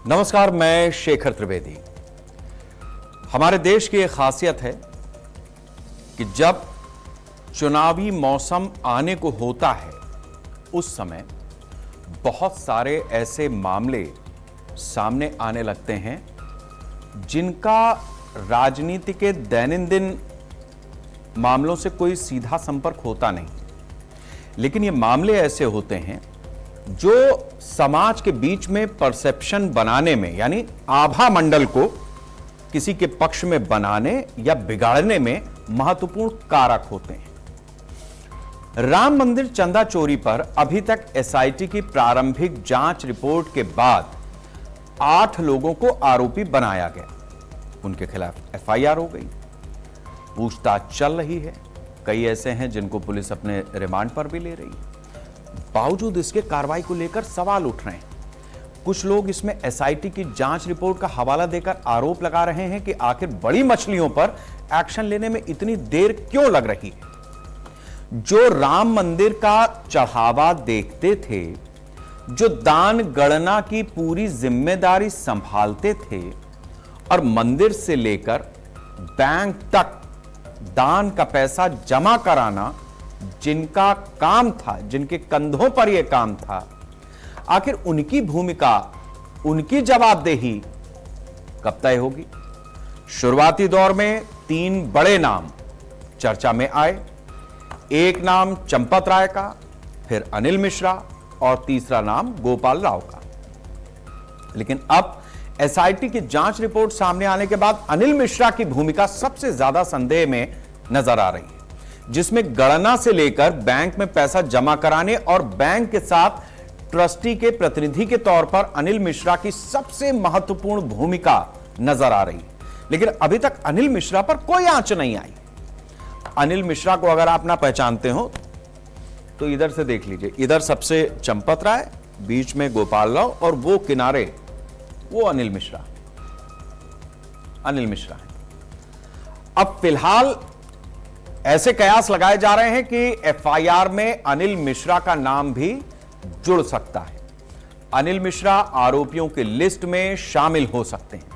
नमस्कार, मैं शेखर त्रिवेदी। हमारे देश की एक खासियत है कि जब चुनावी मौसम आने को होता है उस समय बहुत सारे ऐसे मामले सामने आने लगते हैं जिनका राजनीति के दैनंदिन मामलों से कोई सीधा संपर्क होता नहीं, लेकिन ये मामले ऐसे होते हैं जो समाज के बीच में परसेप्शन बनाने में, यानी आभा मंडल को किसी के पक्ष में बनाने या बिगाड़ने में महत्वपूर्ण कारक होते हैं। राम मंदिर चंदा चोरी पर अभी तक एसआईटी की प्रारंभिक जांच रिपोर्ट के बाद 8 लोगों को आरोपी बनाया गया। उनके खिलाफ एफआईआर हो गई, पूछताछ चल रही है। कई ऐसे हैं जिनको पुलिस अपने रिमांड पर भी ले रही है। बावजूद इसके कार्रवाई को लेकर सवाल उठ रहे हैं। कुछ लोग इसमें एसआईटी की जांच रिपोर्ट का हवाला देकर आरोप लगा रहे हैं कि आखिर बड़ी मछलियों पर एक्शन लेने में इतनी देर क्यों लग रही है। जो राम मंदिर का चढ़ावा देखते थे, जो दान गणना की पूरी जिम्मेदारी संभालते थे और मंदिर से लेकर बैंक तक दान का पैसा जमा कराना जिनका काम था, जिनके कंधों पर यह काम था, आखिर उनकी भूमिका, उनकी जवाबदेही कब तय होगी। शुरुआती दौर में 3 बड़े नाम चर्चा में आए। एक नाम चंपत राय का, फिर अनिल मिश्रा और तीसरा नाम गोपाल राव का। लेकिन अब एसआईटी की जांच रिपोर्ट सामने आने के बाद अनिल मिश्रा की भूमिका सबसे ज्यादा संदेह में नजर आ रही है, जिसमें गणना से लेकर बैंक में पैसा जमा कराने और बैंक के साथ ट्रस्टी के प्रतिनिधि के तौर पर अनिल मिश्रा की सबसे महत्वपूर्ण भूमिका नजर आ रही है। लेकिन अभी तक अनिल मिश्रा पर कोई आंच नहीं आई। अनिल मिश्रा को अगर आप ना पहचानते हो तो इधर से देख लीजिए, इधर सबसे चंपत राय, बीच में गोपाल राव और वो किनारे वो अनिल मिश्रा है। अब फिलहाल ऐसे कयास लगाए जा रहे हैं कि एफआईआर में अनिल मिश्रा का नाम भी जुड़ सकता है। अनिल मिश्रा आरोपियों की लिस्ट में शामिल हो सकते हैं।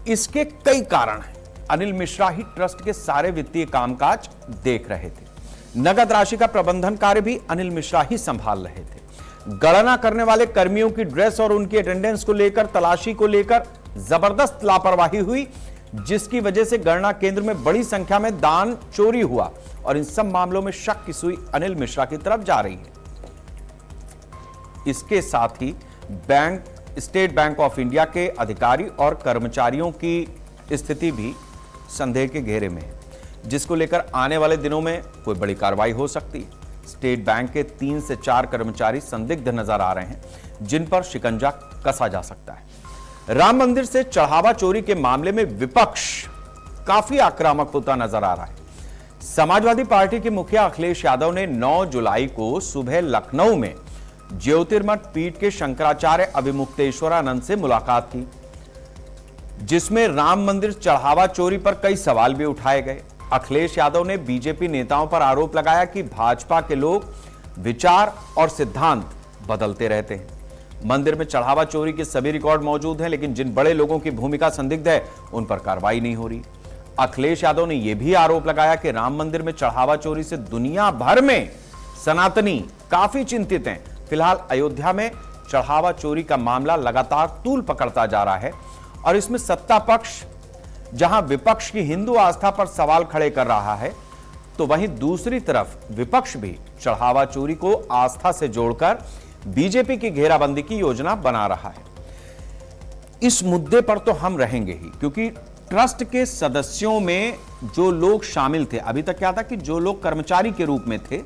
इसके कई कारण हैं। अनिल मिश्रा ही ट्रस्ट के सारे वित्तीय कामकाज देख रहे थे। नगद राशि का प्रबंधन कार्य भी अनिल मिश्रा ही संभाल रहे थे। गणना करने वाले कर्मियों की ड्रेस और उनकी अटेंडेंस को लेकर, तलाशी को लेकर जबरदस्त लापरवाही हुई, जिसकी वजह से गणना केंद्र में बड़ी संख्या में दान चोरी हुआ और इन सब मामलों में शक की सुई अनिल मिश्रा की तरफ जा रही है। इसके साथ ही स्टेट बैंक ऑफ इंडिया के अधिकारी और कर्मचारियों की स्थिति भी संदेह के घेरे में है, जिसको लेकर आने वाले दिनों में कोई बड़ी कार्रवाई हो सकती है। स्टेट बैंक के 3 से 4 कर्मचारी संदिग्ध नजर आ रहे हैं, जिन पर शिकंजा कसा जा सकता है। राम मंदिर से चढ़ावा चोरी के मामले में विपक्ष काफी आक्रामक होता नजर आ रहा है। समाजवादी पार्टी के मुखिया अखिलेश यादव ने 9 जुलाई को सुबह लखनऊ में ज्योतिर्मठ पीठ के शंकराचार्य अभिमुक्तेश्वरानंद से मुलाकात की, जिसमें राम मंदिर चढ़ावा चोरी पर कई सवाल भी उठाए गए। अखिलेश यादव ने बीजेपी नेताओं पर आरोप लगाया कि भाजपा के लोग विचार और सिद्धांत बदलते रहते हैं। मंदिर में चढ़ावा चोरी के सभी रिकॉर्ड मौजूद हैं, लेकिन जिन बड़े लोगों की भूमिका संदिग्ध है उन पर कार्रवाई नहीं हो रही। अखिलेश यादव ने यह भी आरोप लगाया कि राम मंदिर में चढ़ावा चोरी से दुनिया भर में सनातनी काफी चिंतित हैं। फिलहाल अयोध्या में चढ़ावा चोरी का मामला लगातार तूल पकड़ता जा रहा है और इसमें सत्ता पक्ष जहां विपक्ष की हिंदू आस्था पर सवाल खड़े कर रहा है, तो वहीं दूसरी तरफ विपक्ष भी चढ़ावा चोरी को आस्था से जोड़कर बीजेपी की घेराबंदी की योजना बना रहा है। इस मुद्दे पर तो हम रहेंगे ही, क्योंकि ट्रस्ट के सदस्यों में जो लोग शामिल थे, अभी तक क्या था कि जो लोग कर्मचारी के रूप में थे,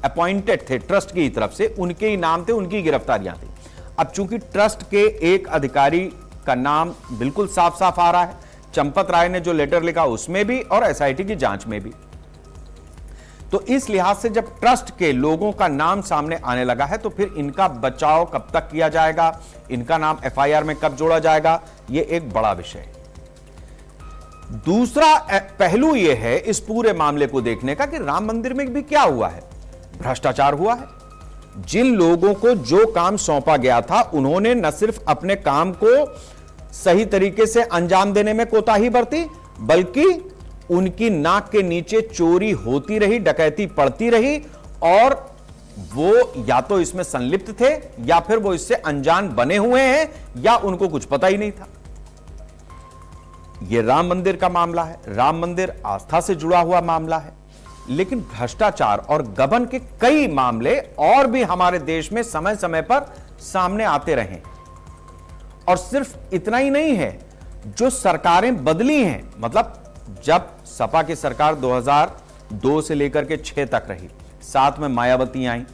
अपॉइंटेड थे ट्रस्ट की तरफ से, उनके ही नाम थे, उनकी गिरफ्तारियां थी। अब चूंकि ट्रस्ट के एक अधिकारी का नाम बिल्कुल साफ साफ आ रहा है, चंपत राय ने जो लेटर लिखा उसमें भी और एसआईटी की जांच में भी, तो इस लिहाज से जब ट्रस्ट के लोगों का नाम सामने आने लगा है तो फिर इनका बचाव कब तक किया जाएगा, इनका नाम एफआईआर में कब जोड़ा जाएगा, यह एक बड़ा विषय है। दूसरा पहलू यह है इस पूरे मामले को देखने का कि राम मंदिर में भी क्या हुआ है। भ्रष्टाचार हुआ है। जिन लोगों को जो काम सौंपा गया था उन्होंने न सिर्फ अपने काम को सही तरीके से अंजाम देने में कोताही बरती, बल्कि उनकी नाक के नीचे चोरी होती रही, डकैती पड़ती रही, और वो या तो इसमें संलिप्त थे या फिर वो इससे अनजान बने हुए हैं या उनको कुछ पता ही नहीं था। यह राम मंदिर का मामला है। राम मंदिर आस्था से जुड़ा हुआ मामला है, लेकिन भ्रष्टाचार और गबन के कई मामले और भी हमारे देश में समय समय पर सामने आते रहे। और सिर्फ इतना ही नहीं है, जो सरकारें बदली हैं, मतलब जब सपा की सरकार 2002 से लेकर के 6 तक रही, साथ में मायावती आई,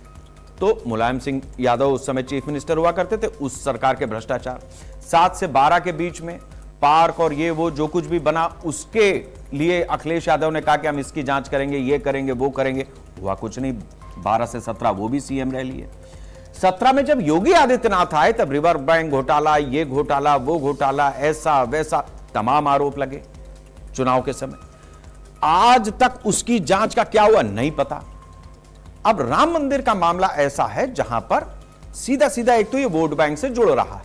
तो मुलायम सिंह यादव उस समय चीफ मिनिस्टर हुआ करते थे, उस सरकार के भ्रष्टाचार। 7 से 12 के बीच में पार्क और ये वो जो कुछ भी बना, उसके लिए अखिलेश यादव ने कहा कि हम इसकी जांच करेंगे, ये करेंगे, वो करेंगे, हुआ कुछ नहीं। 12 से 17 वो भी सीएम रह लिए। 17 में जब योगी आदित्यनाथ आए, तब रिवर बैंक घोटाला, ये घोटाला, वो घोटाला, ऐसा वैसा तमाम आरोप लगे चुनाव के समय। आज तक उसकी जांच का क्या हुआ नहीं पता। अब राम मंदिर का मामला ऐसा है जहां पर सीधा सीधा एक तो ये वोट बैंक से जुड़ रहा है,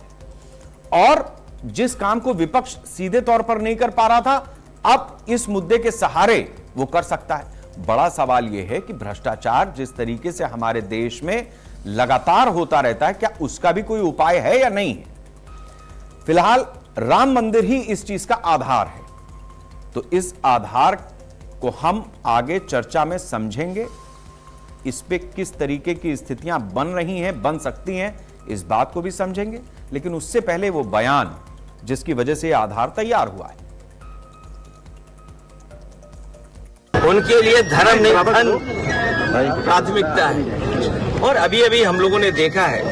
और जिस काम को विपक्ष सीधे तौर पर नहीं कर पा रहा था, अब इस मुद्दे के सहारे वो कर सकता है। बड़ा सवाल यह है कि भ्रष्टाचार जिस तरीके से हमारे देश में लगातार होता रहता है, क्या उसका भी कोई उपाय है या नहीं है? फिलहाल राम मंदिर ही इस चीज का आधार है, तो इस आधार को हम आगे चर्चा में समझेंगे। इस पे किस तरीके की स्थितियां बन रही हैं, बन सकती हैं, इस बात को भी समझेंगे। लेकिन उससे पहले वो बयान जिसकी वजह से यह आधार तैयार हुआ है। उनके लिए धर्म नहीं, धन प्राथमिकता है। और अभी अभी हम लोगों ने देखा है,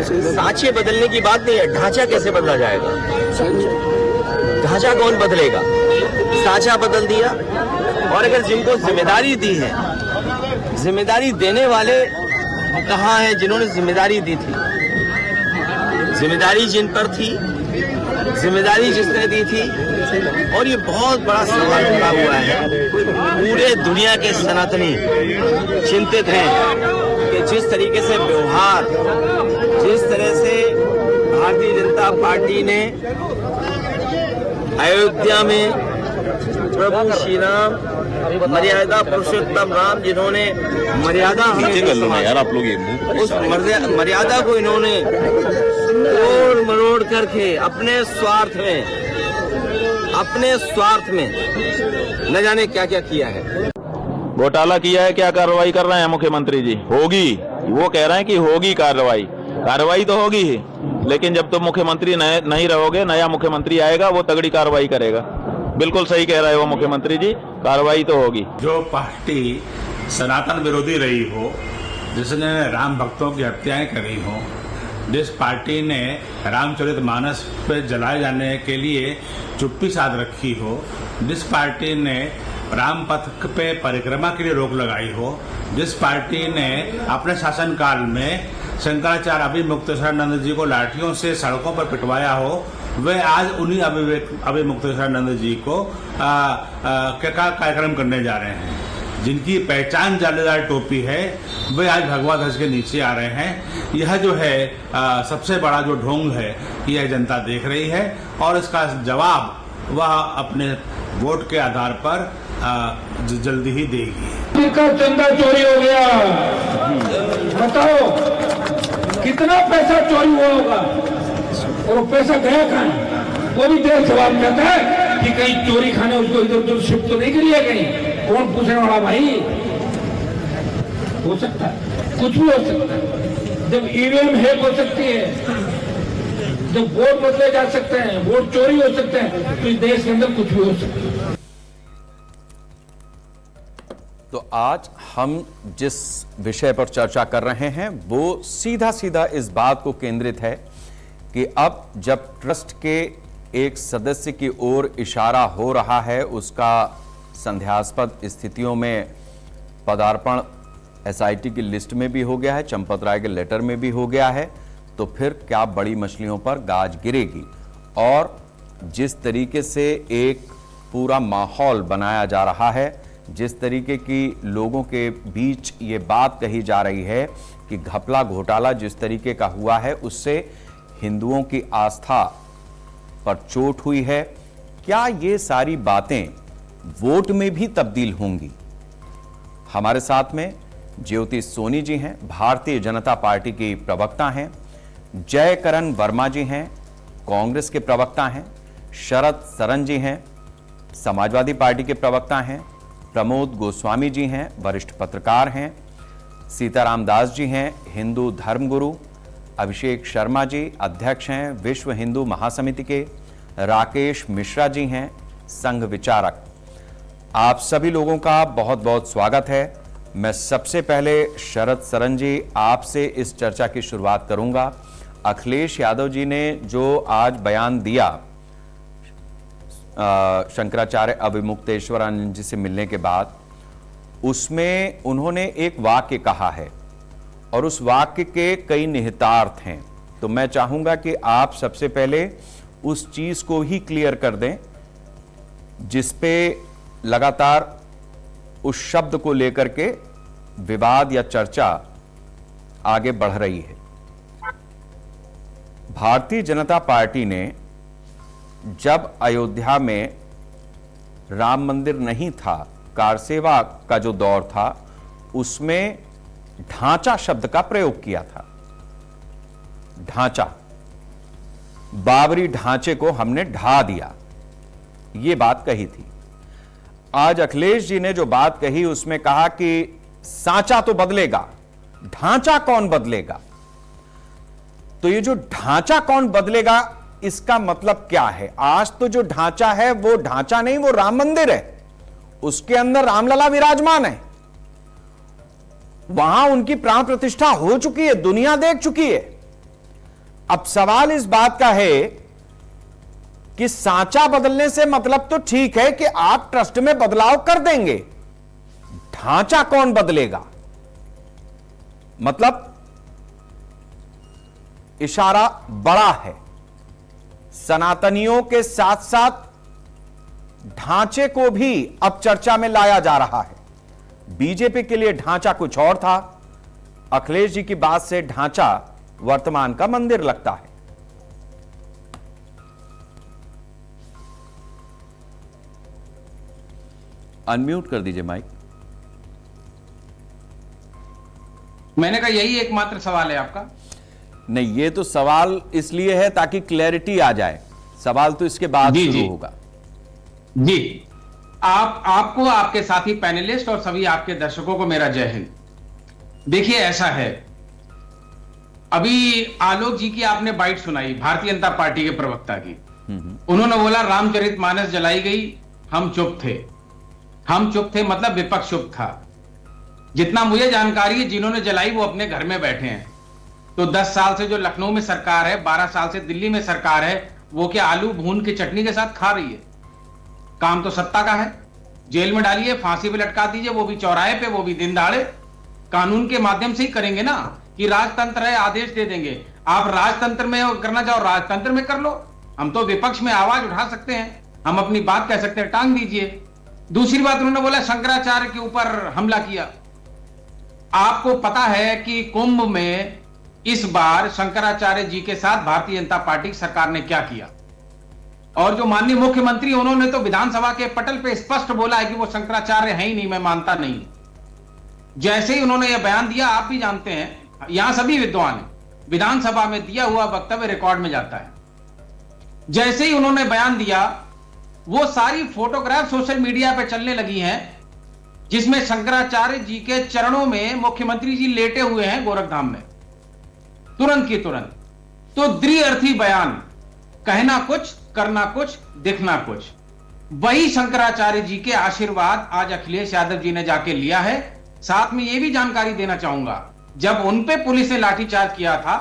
सांचे बदलने की बात नहीं है, ढांचा कैसे बदला जाएगा? ढांचा कौन बदलेगा? सांचा बदल दिया। और अगर जिनको जिम्मेदारी दी है, जिम्मेदारी देने वाले कहां हैं जिन्होंने जिम्मेदारी दी थी? जिम्मेदारी जिन पर थी, जिम्मेदारी जिसने दी थी, और ये बहुत बड़ा सवाल खड़ा हुआ है। पूरे दुनिया के सनातनी चिंतित हैं कि जिस तरीके से व्यवहार, जिस तरह से भारतीय जनता पार्टी ने अयोध्या में प्रभु श्री राम, मर्यादा पुरुषोत्तम राम, जिन्होंने मर्यादा यार आप लोग उस मर्यादा को इन्होंने तोड़ मरोड़ करके अपने स्वार्थ में न जाने क्या क्या किया है। घोटाला किया है, क्या कार्रवाई कर रहे हैं मुख्यमंत्री जी? होगी, वो कह रहे हैं कि होगी कार्रवाई तो होगी ही, लेकिन जब तुम मुख्यमंत्री नहीं रहोगे, नया मुख्यमंत्री आएगा, वो तगड़ी कार्रवाई करेगा। बिल्कुल सही कह रहे हो मुख्यमंत्री जी, कार्रवाई तो होगी। जो पार्टी सनातन विरोधी रही हो, जिसने राम भक्तों की हत्याएं करी हो, जिस पार्टी ने रामचरितमानस पे जलाए जाने के लिए चुप्पी साध रखी हो, जिस पार्टी ने राम पथ पे परिक्रमा के लिए रोक लगाई हो, जिस पार्टी ने अपने शासनकाल में शंकराचार्य अभिमुक्तेश्वरानंद जी को लाठियों से सड़कों पर पिटवाया हो, वे आज उन्हीं अभिमुक्तेश्वरानंद जी को क्या कार्यक्रम करने जा रहे हैं। जिनकी पहचान जालीदार टोपी है, वे आज भगवा ध्वज के नीचे आ रहे हैं। यह जो है सबसे बड़ा जो ढोंग है, यह जनता देख रही है, और इसका जवाब वह अपने वोट के आधार पर जल्दी ही देगी। इनका चंदा चोरी हो गया, बताओ कितना पैसा चोरी हुआ होगा, और वो पैसा गया कहाँ? वो भी देश जवाब कहता है कि कहीं चोरी खाने उसको इधर उधर शिफ्ट तो नहीं करिए कहीं। कौन पूछने वाला भाई? हो सकता है, कुछ भी हो सकता है। जब ईवीएम हैक हो सकती है, जब वोट बदले जा सकते हैं, वोट चोरी हो सकते हैं, तो इस देश के अंदर कुछ भी हो सकता है। तो आज हम जिस विषय पर चर्चा कर रहे हैं वो सीधा सीधा इस बात को केंद्रित है कि अब जब ट्रस्ट के एक सदस्य की ओर इशारा हो रहा है, उसका संदेहास्पद स्थितियों में पदार्पण एसआईटी की लिस्ट में भी हो गया है, चंपत राय के लेटर में भी हो गया है, तो फिर क्या बड़ी मछलियों पर गाज गिरेगी। और जिस तरीके से एक पूरा माहौल बनाया जा रहा है जिस तरीके की लोगों के बीच ये बात कही जा रही है कि घपला घोटाला जिस तरीके का हुआ है उससे हिंदुओं की आस्था पर चोट हुई है, क्या ये सारी बातें वोट में भी तब्दील होंगी? हमारे साथ में ज्योति सोनी जी हैं, भारतीय जनता पार्टी की प्रवक्ता हैं, जयकरण वर्मा जी हैं, कांग्रेस के प्रवक्ता हैं, शरद सरन जी हैं, समाजवादी पार्टी के प्रवक्ता हैं, प्रमोद गोस्वामी जी हैं, वरिष्ठ पत्रकार हैं, सीताराम दास जी हैं, हिंदू धर्मगुरु, अभिषेक शर्मा जी अध्यक्ष हैं विश्व हिंदू महासमिति के, राकेश मिश्रा जी हैं संघ विचारक। आप सभी लोगों का बहुत बहुत स्वागत है। मैं सबसे पहले शरद सरन जी आपसे इस चर्चा की शुरुआत करूंगा। अखिलेश यादव जी ने जो आज बयान दिया शंकराचार्य अभिमुक्तेश्वरानंद जी से मिलने के बाद, उसमें उन्होंने एक वाक्य कहा है और उस वाक्य के कई निहितार्थ हैं। तो मैं चाहूंगा कि आप सबसे पहले उस चीज को ही क्लियर कर दें जिस पे लगातार उस शब्द को लेकर के विवाद या चर्चा आगे बढ़ रही है। भारतीय जनता पार्टी ने जब अयोध्या में राम मंदिर नहीं था, कारसेवा का जो दौर था, उसमें ढांचा शब्द का प्रयोग किया था। ढांचा, बाबरी ढांचे को हमने ढा दिया, यह बात कही थी। आज अखिलेश जी ने जो बात कही उसमें कहा कि सांचा तो बदलेगा, ढांचा कौन बदलेगा? तो ये जो ढांचा कौन बदलेगा, इसका मतलब क्या है? आज तो जो ढांचा है वो ढांचा नहीं, वो राम मंदिर है, उसके अंदर रामलला विराजमान है, वहां उनकी प्राण प्रतिष्ठा हो चुकी है, दुनिया देख चुकी है। अब सवाल इस बात का है कि सांचा बदलने से मतलब तो ठीक है कि आप ट्रस्ट में बदलाव कर देंगे, ढांचा कौन बदलेगा? मतलब इशारा बड़ा है। सनातनियों के साथ साथ ढांचे को भी अब चर्चा में लाया जा रहा है। बीजेपी के लिए ढांचा कुछ और था, अखिलेश जी की बात से ढांचा वर्तमान का मंदिर लगता है। अनम्यूट कर दीजिए माइक। मैंने कहा यही एकमात्र सवाल है आपका? नहीं, ये तो सवाल इसलिए है ताकि क्लैरिटी आ जाए, सवाल तो इसके बाद शुरू होगा। जी, आपको, आपके साथी पैनलिस्ट और सभी आपके दर्शकों को मेरा जय हिंद। देखिए ऐसा है, अभी आलोक जी की आपने बाइट सुनाई, भारतीय जनता पार्टी के प्रवक्ता की। उन्होंने बोला रामचरितमानस जलाई गई, हम चुप थे। हम चुप थे मतलब विपक्ष चुप था। जितना मुझे जानकारी है, जिन्होंने जलाई वो अपने घर में बैठे हैं। तो 10 साल से जो लखनऊ में सरकार है, 12 साल से दिल्ली में सरकार है, वो क्या आलू भून के चटनी के साथ खा रही है? काम तो सत्ता का है। जेल में डालिए, फांसी पे लटका दीजिए, वो भी चौराहे पे, वो भी दिन दहाड़े। कानून के माध्यम से ही करेंगे ना, कि राजतंत्र है, आदेश दे देंगे। आप राजतंत्र में करना चाहो, राजतंत्र में कर लो। हम तो विपक्ष में आवाज उठा सकते हैं, हम अपनी बात कह सकते हैं, टांग दीजिए। दूसरी बात, उन्होंने बोला शंकराचार्य के ऊपर हमला किया। आपको पता है कि कुंभ में इस बार शंकराचार्य जी के साथ भारतीय जनता पार्टी की सरकार ने क्या किया? और जो माननीय मुख्यमंत्री, उन्होंने तो विधानसभा के पटल पे स्पष्ट बोला है कि वो शंकराचार्य है ही नहीं, मैं मानता नहीं। जैसे ही उन्होंने यह बयान दिया, आप भी जानते हैं, यहां सभी विद्वान हैं, विधानसभा में दिया हुआ वक्तव्य रिकॉर्ड में जाता है। जैसे ही उन्होंने बयान दिया, वो सारी फोटोग्राफ सोशल मीडिया पे चलने लगी हैं जिसमें शंकराचार्य जी के चरणों में मुख्यमंत्री जी लेटे हुए हैं गोरखधाम में, तुरंत की तुरंत। तो द्विअर्थी बयान, कहना कुछ, करना कुछ, दिखना कुछ। वही शंकराचार्य जी के आशीर्वाद आज अखिलेश यादव जी ने जाके लिया है। साथ में यह भी जानकारी देना चाहूंगा, जब उन पे पुलिस ने लाठीचार्ज किया था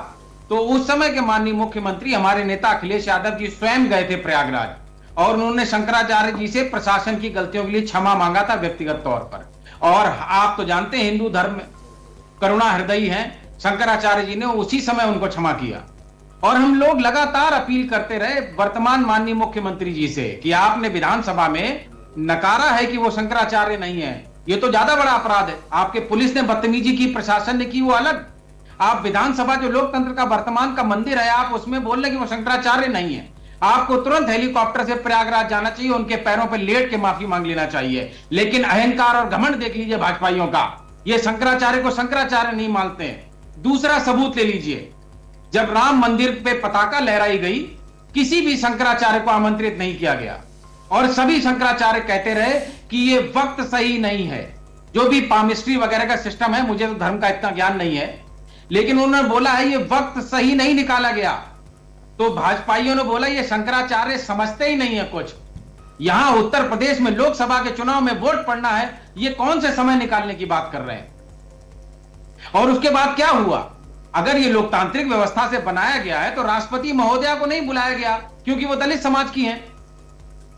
तो उस समय के माननीय मुख्यमंत्री हमारे नेता अखिलेश यादव जी स्वयं गए थे प्रयागराज, और उन्होंने शंकराचार्य जी से प्रशासन की गलतियों के लिए क्षमा मांगा था व्यक्तिगत तौर पर। और आप तो जानते हैं, हिंदू धर्म में करुणा हृदयी हैं, शंकराचार्य जी ने उसी समय उनको क्षमा किया। और हम लोग लगातार अपील करते रहे वर्तमान माननीय मुख्यमंत्री जी से कि आपने विधानसभा में नकारा है कि वो शंकराचार्य नहीं है, ये तो ज्यादा बड़ा अपराध है। आपके पुलिस ने बदतमीजी की, प्रशासन ने की, वो अलग। आप विधानसभा जो लोकतंत्र का वर्तमान का मंदिर है, आप उसमें बोल रहे कि वो शंकराचार्य नहीं है। आपको तुरंत हेलीकॉप्टर से प्रयागराज जाना चाहिए, उनके पैरों पर लेट के माफी मांग लेना चाहिए। लेकिन अहंकार और घमंड देख लीजिए भाजपाइयों का, ये शंकराचार्य को शंकराचार्य नहीं मानते हैं। दूसरा सबूत ले लीजिए, जब राम मंदिर पे पताका लहराई गई, किसी भी शंकराचार्य को आमंत्रित नहीं किया गया और सभी शंकराचार्य कहते रहे कि ये वक्त सही नहीं है। जो भी पामिस्ट्री वगैरह का सिस्टम है, मुझे तो धर्म का इतना ज्ञान नहीं है, लेकिन उन्होंने बोला है ये वक्त सही नहीं निकाला गया। तो भाजपाइयों ने बोला ये शंकराचार्य समझते ही नहीं है कुछ। यहां उत्तर प्रदेश में लोकसभा के चुनाव में वोट पड़ना है, ये कौन से समय निकालने की बात कर रहे हैं? और उसके बाद क्या हुआ? अगर ये लोकतांत्रिक व्यवस्था से बनाया गया है तो राष्ट्रपति महोदया को नहीं बुलाया गया क्योंकि वो दलित समाज की हैं।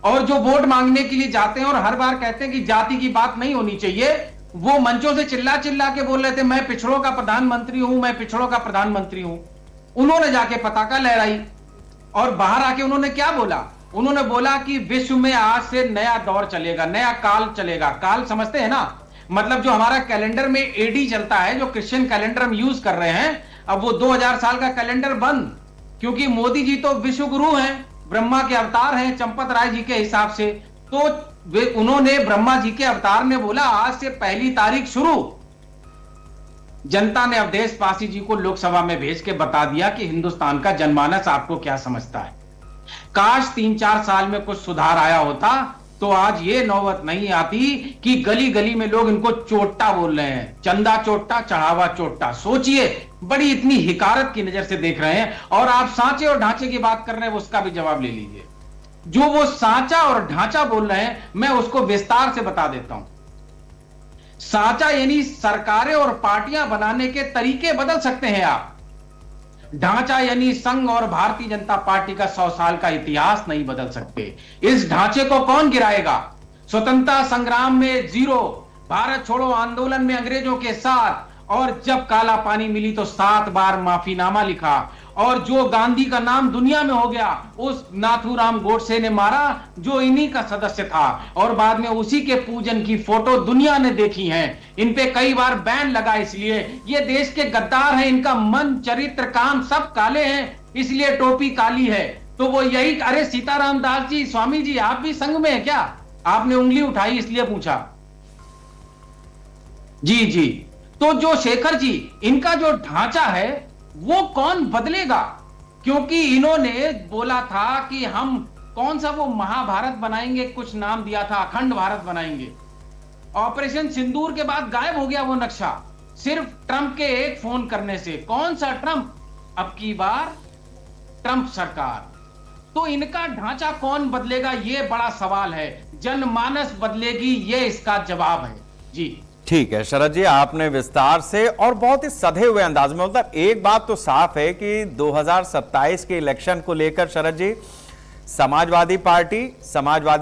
और जो वोट मांगने के लिए जाते हैं और हर बार कहते हैं कि जाति की बात नहीं होनी चाहिए, वो मंचों से चिल्ला चिल्ला के बोल रहे थे मैं पिछड़ों का प्रधानमंत्री हूं, मैं पिछड़ों का प्रधानमंत्री हूं। उन्होंने जाके पताका लहराई और बाहर आके उन्होंने क्या बोला? उन्होंने बोला कि विश्व में आज से नया दौर चलेगा, नया काल चलेगा। काल समझते हैं ना, मतलब जो हमारा कैलेंडर में एडी चलता है, जो क्रिश्चियन कैलेंडर हम यूज कर रहे हैं, अब वो 2000 साल का कैलेंडर बंद, क्योंकि मोदी जी तो विश्व गुरु हैं, ब्रह्मा के अवतार हैं चंपत राय जी के हिसाब से। तो उन्होंने, ब्रह्मा जी के अवतार ने बोला आज से पहली तारीख शुरू। जनता ने अवधेश पासी जी को लोकसभा में भेज के बता दिया कि हिंदुस्तान का जनमानस आपको क्या समझता है। काश 3-4 साल में कुछ सुधार आया होता तो आज ये नौबत नहीं आती कि गली गली में लोग इनको चोट्टा बोल रहे हैं, चंदा चोट्टा, चढ़ावा चोट्टा। सोचिए, बड़ी इतनी हिकारत की नजर से देख रहे हैं। और आप सांचे और ढांचे की बात कर रहे हैं, उसका भी जवाब ले लीजिए। जो वो सांचा और ढांचा बोल रहे हैं, मैं उसको विस्तार से बता देता हूं। सांचा यानी सरकारें और पार्टियां बनाने के तरीके बदल सकते हैं आप। ढांचा यानी संघ और भारतीय जनता पार्टी का 100 साल का इतिहास नहीं बदल सकते। इस ढांचे को कौन गिराएगा? स्वतंत्रता संग्राम में जीरो, भारत छोड़ो आंदोलन में अंग्रेजों के साथ, और जब काला पानी मिली तो 7 बार माफीनामा लिखा। और जो गांधी का नाम दुनिया में हो गया, उस नाथूराम गोडसे ने मारा जो इन्हीं का सदस्य था, और बाद में उसी के पूजन की फोटो दुनिया ने देखी हैं। इन पे कई बार बैन लगा, इसलिए ये देश के गद्दार हैं, इनका मन, चरित्र, काम सब काले हैं, इसलिए टोपी काली है। तो वो यही, अरे सीताराम दास जी, स्वामी जी, आप भी संघ में है क्या? आपने उंगली उठाई इसलिए पूछा। जी जी, तो जो शेखर जी, इनका जो ढांचा है वो कौन बदलेगा? क्योंकि इन्होंने बोला था कि हम कौन सा वो महाभारत बनाएंगे, कुछ नाम दिया था, अखंड भारत बनाएंगे। ऑपरेशन सिंदूर के बाद गायब हो गया वो नक्शा, सिर्फ ट्रंप के एक फोन करने से। कौन सा ट्रंप? अब की बार ट्रंप सरकार। तो इनका ढांचा कौन बदलेगा, ये बड़ा सवाल है। जनमानस बदलेगी, ये इसका जवाब है। जी ठीक है शरद जी, आपने विस्तार से और बहुत ही सधे हुए अंदाज में, मतलब एक बात तो साफ है कि 2027 के इलेक्शन को लेकर शरद जी, समाजवादी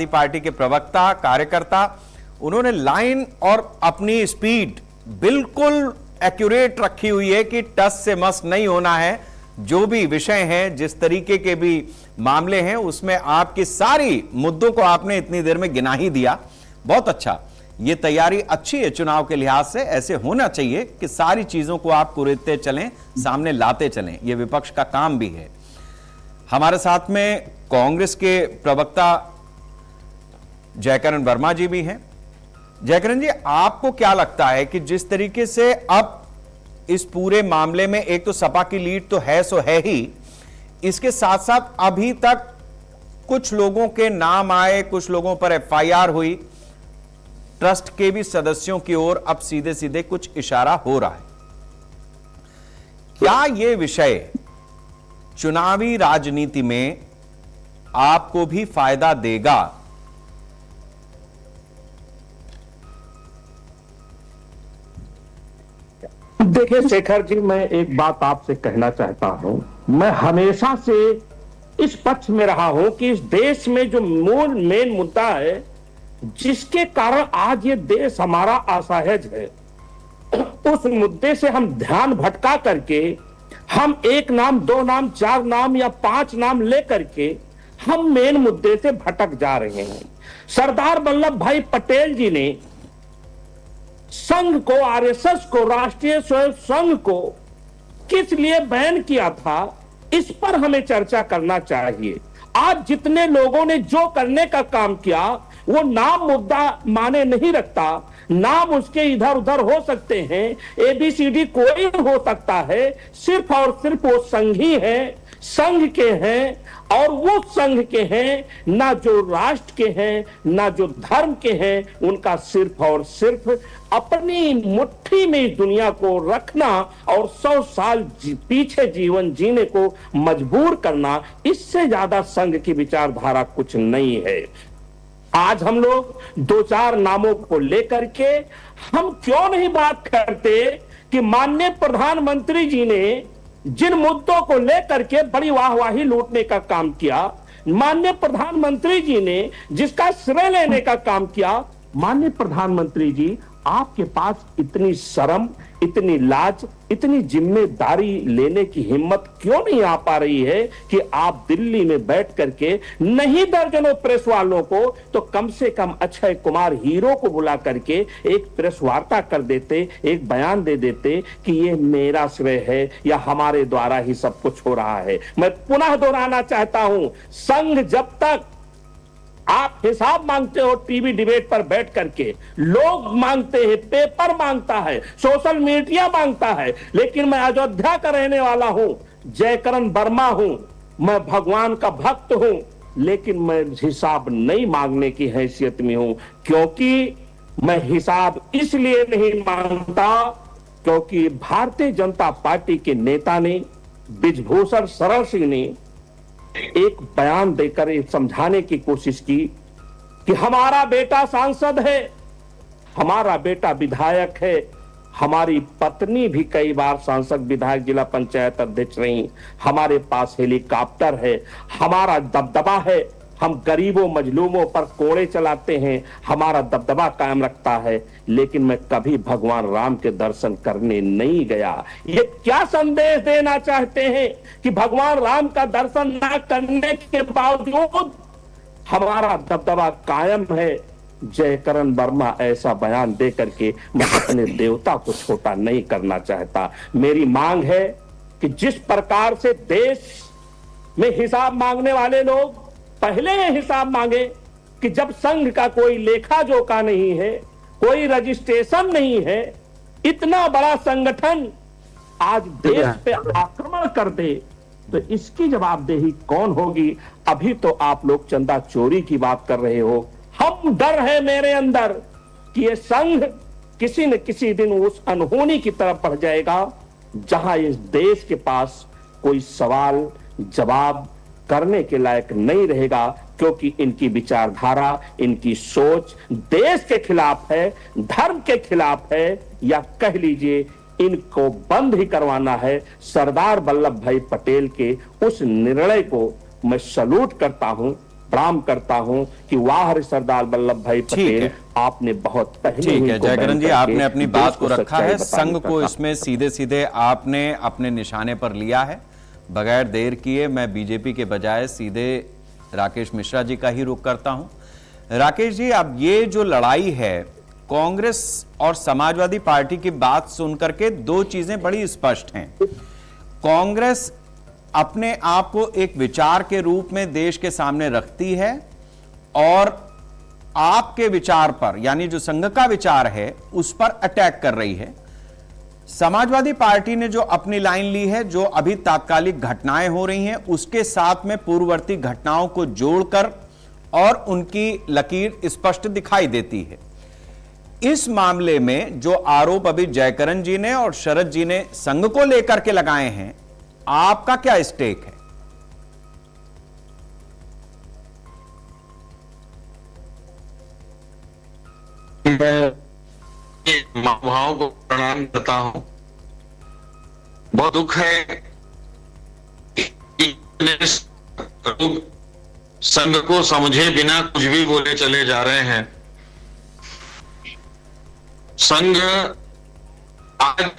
पार्टी के प्रवक्ता, कार्यकर्ता, उन्होंने लाइन और अपनी स्पीड बिल्कुल एक्यूरेट रखी हुई है कि टस से मस नहीं होना है। जो भी विषय हैं, जिस तरीके के भी मामले हैं, उसमें आपकी सारी मुद्दों को आपने इतनी देर में गिना ही दिया। बहुत अच्छा, ये तैयारी अच्छी है चुनाव के लिहाज से। ऐसे होना चाहिए कि सारी चीजों को आप कुरेदते चलें, सामने लाते चलें, ये विपक्ष का काम भी है। हमारे साथ में कांग्रेस के प्रवक्ता जयकरण वर्मा जी भी हैं। जयकरण जी, आपको क्या लगता है कि जिस तरीके से अब इस पूरे मामले में एक तो सपा की लीड तो है सो है ही, इसके साथ साथ अभी तक कुछ लोगों के नाम आए, कुछ लोगों पर एफआईआर हुई, ट्रस्ट के भी सदस्यों की ओर अब सीधे सीधे कुछ इशारा हो रहा है। क्या यह विषय चुनावी राजनीति में आपको भी फायदा देगा? देखिए शेखर जी, मैं एक बात आपसे कहना चाहता हूं। मैं हमेशा से इस पक्ष में रहा हूं कि इस देश में जो मेन मुद्दा है, जिसके कारण आज ये देश हमारा असहज है, उस मुद्दे से हम ध्यान भटका करके हम 1 नाम, 2 नाम, 4 नाम या 5 नाम लेकर के हम मेन मुद्दे से भटक जा रहे हैं। सरदार वल्लभ भाई पटेल जी ने संघ को, आरएसएस को, राष्ट्रीय स्वयं संघ को किस लिए बैन किया था, इस पर हमें चर्चा करना चाहिए। आज जितने लोगों ने जो करने का काम किया वो नाम मुद्दा माने नहीं रखता। नाम उसके इधर उधर हो सकते हैं, एबीसीडी कोई हो सकता है, सिर्फ और सिर्फ वो संघी है, संघ के हैं, और वो संघ के हैं, ना जो राष्ट्र के हैं, ना जो धर्म के हैं। उनका सिर्फ और सिर्फ अपनी मुट्ठी में इस दुनिया को रखना और 100 साल पीछे जीवन जीने को मजबूर करना, इससे ज्यादा संघ की विचारधारा कुछ नहीं है। आज हम लोग 2-4 नामों को लेकर के हम क्यों नहीं बात करते कि माननीय प्रधानमंत्री जी ने जिन मुद्दों को लेकर के बड़ी वाहवाही लूटने का काम किया, माननीय प्रधानमंत्री जी ने जिसका श्रेय लेने का काम किया, माननीय प्रधानमंत्री जी आपके पास इतनी शर्म, इतनी लाज, इतनी जिम्मेदारी लेने की हिम्मत क्यों नहीं आ पा रही है कि आप दिल्ली में बैठ करके नहीं दर्जनों प्रेस वालों को तो कम से कम अक्षय कुमार हीरो को बुला करके एक प्रेस वार्ता कर देते, एक बयान दे देते कि ये मेरा श्रेय है या हमारे द्वारा ही सब कुछ हो रहा है। मैं पुनः दोहराना चाहता हूं, संघ जब तक आप हिसाब मांगते हो टीवी डिबेट पर बैठ करके, लोग मांगते हैं, पेपर मांगता है, सोशल मीडिया मांगता है, लेकिन मैं अयोध्या का रहने वाला हूं, जयकरण वर्मा हूं, मैं भगवान का भक्त हूं, लेकिन मैं हिसाब नहीं मांगने की हैसियत में हूं। क्योंकि मैं हिसाब इसलिए नहीं मांगता क्योंकि भारतीय जनता पार्टी के नेता ने, ब्रिजभूषण शरण सिंह ने एक बयान देकर ये समझाने की कोशिश की कि हमारा बेटा सांसद है, हमारा बेटा विधायक है, हमारी पत्नी भी कई बार सांसद, विधायक, जिला पंचायत अध्यक्ष रही, हमारे पास हेलीकॉप्टर है, हमारा दबदबा है, हम गरीबों मजलूमों पर कोड़े चलाते हैं, हमारा दबदबा कायम रखता है, लेकिन मैं कभी भगवान राम के दर्शन करने नहीं गया। ये क्या संदेश देना चाहते हैं कि भगवान राम का दर्शन ना करने के बावजूद हमारा दबदबा कायम है? जयकरण वर्मा ऐसा बयान दे करके मैं अपने देवता को छोटा नहीं करना चाहता। मेरी मांग है कि जिस प्रकार से देश में हिसाब मांगने वाले लोग पहले हिसाब मांगे कि जब संघ का कोई लेखा जोखा नहीं है, कोई रजिस्ट्रेशन नहीं है, इतना बड़ा संगठन आज देश पे आक्रमण कर दे तो इसकी जवाबदेही कौन होगी? अभी तो आप लोग चंदा चोरी की बात कर रहे हो। हम डर है मेरे अंदर कि ये संघ किसी न किसी दिन उस अनहोनी की तरफ बढ़ जाएगा जहां इस देश के पास कोई सवाल जवाब करने के लायक नहीं रहेगा, क्योंकि इनकी विचारधारा, इनकी सोच देश के खिलाफ है, धर्म के खिलाफ है, या कह लीजिए इनको बंद ही करवाना है। सरदार वल्लभ भाई पटेल के उस निर्णय को मैं सैल्यूट करता हूं, प्रणाम करता हूं कि वाह रे सरदार वल्लभ भाई पटेल, आपने बहुत पहले ठीक है जयकरण जी, आपने अपनी बात को रखा है, संघ को इसमें सीधे सीधे आपने अपने निशाने पर लिया है। बगैर देर किए मैं बीजेपी के बजाय सीधे राकेश मिश्रा जी का ही रुख करता हूं। राकेश जी, अब ये जो लड़ाई है कांग्रेस और समाजवादी पार्टी की बात सुनकर के दो चीजें बड़ी स्पष्ट हैं। कांग्रेस अपने आप को एक विचार के रूप में देश के सामने रखती है और आपके विचार पर, यानी जो संघ का विचार है, उस पर अटैक कर रही है। समाजवादी पार्टी ने जो अपनी लाइन ली है, जो अभी तात्कालिक घटनाएं हो रही हैं उसके साथ में पूर्ववर्ती घटनाओं को जोड़कर और उनकी लकीर स्पष्ट दिखाई देती है। इस मामले में जो आरोप अभी जयकरण जी ने और शरद जी ने संघ को लेकर के लगाए हैं, आपका क्या स्टेक है? महानुभावों को प्रणाम करता हूं। बहुत दुख है कि लोग संघ को समझे बिना कुछ भी बोले चले जा रहे हैं। संघ आज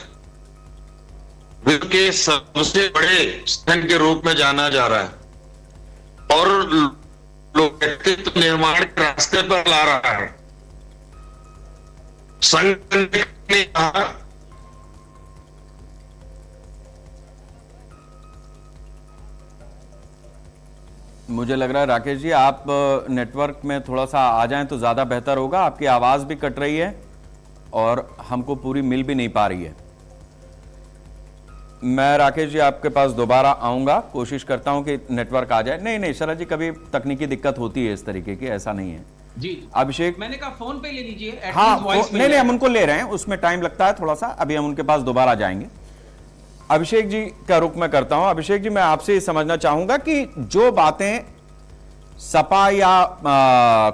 विश्व के सबसे बड़े संघ के रूप में जाना जा रहा है और लोग व्यक्तित्व निर्माण के रास्ते पर ला रहा है। संघ ने कहा मुझे लग रहा है राकेश जी आप नेटवर्क में थोड़ा सा आ जाएं तो ज़्यादा बेहतर होगा। आपकी आवाज़ भी कट रही है और हमको पूरी मिल भी नहीं पा रही है। मैं राकेश जी आपके पास दोबारा आऊंगा, कोशिश करता हूं कि नेटवर्क आ जाए। नहीं शरद जी, कभी तकनीकी दिक्कत होती है इस तरीके की, ऐसा नहीं है जी। अभिषेक, मैंने कहा फोन पे ले लीजिए। हाँ नहीं हम उनको ले रहे हैं, उसमें टाइम लगता है थोड़ा सा, अभी हम उनके पास दोबारा जाएंगे। अभिषेक जी का रुख मैं करता हूं। अभिषेक जी, मैं आपसे ये समझना चाहूंगा कि जो बातें सपा या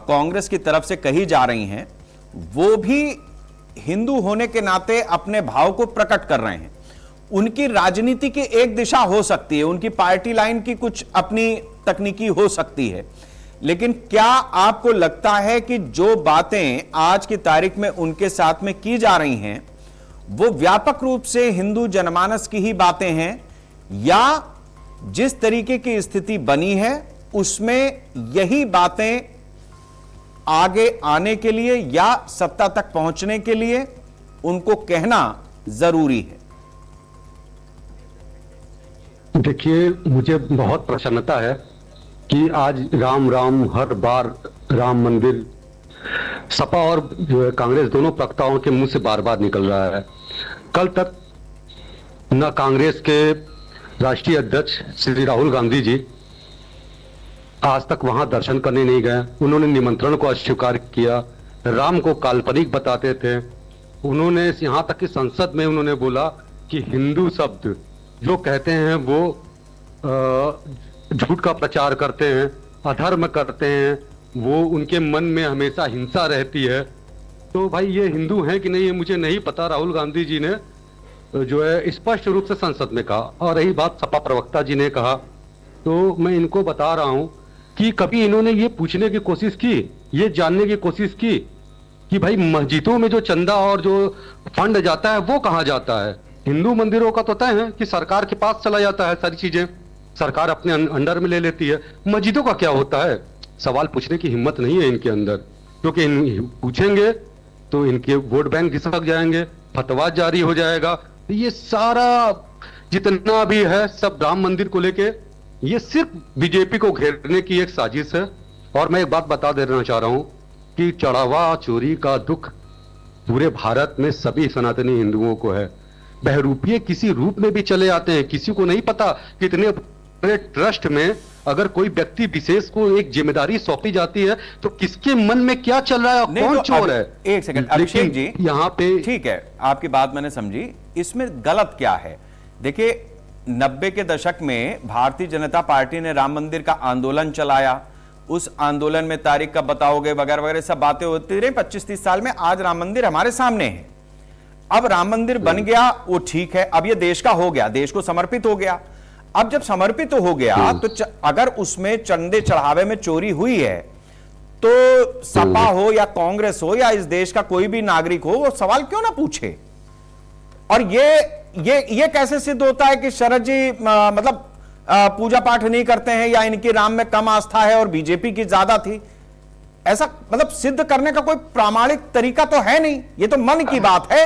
कांग्रेस की तरफ से कही जा रही हैं वो भी हिंदू होने के नाते अपने भाव को प्रकट कर रहे हैं। उनकी राजनीति की एक दिशा हो सकती है, उनकी पार्टी लाइन की कुछ अपनी तकनीकी हो सकती है, लेकिन क्या आपको लगता है कि जो बातें आज की तारीख में उनके साथ में की जा रही हैं वो व्यापक रूप से हिंदू जनमानस की ही बातें हैं, या जिस तरीके की स्थिति बनी है उसमें यही बातें आगे आने के लिए या सत्ता तक पहुंचने के लिए उनको कहना जरूरी है? देखिए, मुझे बहुत प्रसन्नता है कि आज राम राम हर बार राम मंदिर सपा और जो है कांग्रेस दोनों प्रवक्ताओं के मुंह से बार बार निकल रहा है। कल तक न कांग्रेस के राष्ट्रीय अध्यक्ष श्री राहुल गांधी जी आज तक वहां दर्शन करने नहीं गए। उन्होंने निमंत्रण को अस्वीकार किया, राम को काल्पनिक बताते थे। उन्होंने यहां तक कि संसद में उन्होंने बोला कि हिंदू शब्द जो कहते हैं वो झूठ का प्रचार करते हैं, अधर्म करते हैं, वो उनके मन में हमेशा हिंसा रहती है। तो भाई ये हिंदू हैं कि नहीं ये मुझे नहीं पता। राहुल गांधी जी ने जो है स्पष्ट रूप से संसद में कहा। और रही बात सपा प्रवक्ता जी ने कहा, तो मैं इनको बता रहा हूं कि कभी इन्होंने ये पूछने की कोशिश की, ये जानने की कोशिश की कि भाई मस्जिदों में जो चंदा और जो फंड जाता है वो कहाँ जाता है? हिंदू मंदिरों का तो तय है कि सरकार के पास चला जाता है, सारी चीजें सरकार अपने अंडर में ले लेती है। मस्जिदों का क्या होता है? सवाल पूछने की हिम्मत नहीं है इनके अंदर, क्योंकि पूछेंगे तो इनके वोट बैंक घिसक जाएंगे, फतवा जारी हो जाएगा। ये सारा जितना भी है सब राम मंदिर को लेके ये सिर्फ बीजेपी को घेरने की एक साजिश है। और मैं एक बात बता देना चाह रहा हूं कि चढ़ावा चोरी का दुख पूरे भारत में सभी सनातनी हिंदुओं को है। बहरूपिये किसी रूप में भी चले आते हैं, किसी को नहीं पता कितने बड़े ट्रस्ट में अगर कोई व्यक्ति विशेष को एक जिम्मेदारी सौंपी जाती है तो किसके मन में क्या चल रहा है, कौन चोर है। एक सेकंड अभिषेक जी, यहाँ पे ठीक है आपकी बात मैंने समझी, इसमें गलत क्या है? देखिए 90 के दशक में भारतीय जनता पार्टी ने राम मंदिर का आंदोलन चलाया, उस आंदोलन में तारीख कब बताओगे वगैरह वगैरह सब बातें होती रही। 25-30 साल में आज राम मंदिर हमारे सामने है। अब राम मंदिर बन गया वो ठीक है, अब ये देश का हो गया, देश को समर्पित हो गया। अब जब समर्पित हो गया तो अगर उसमें चंदे चढ़ावे में चोरी हुई है तो सपा हो या कांग्रेस हो या इस देश का कोई भी नागरिक हो वो सवाल क्यों ना पूछे? और ये कैसे सिद्ध होता है कि शरद जी मतलब पूजा पाठ नहीं करते हैं या इनकी राम में कम आस्था है और बीजेपी की ज्यादा थी? ऐसा मतलब सिद्ध करने का कोई प्रामाणिक तरीका तो है नहीं, ये तो मन की बात है।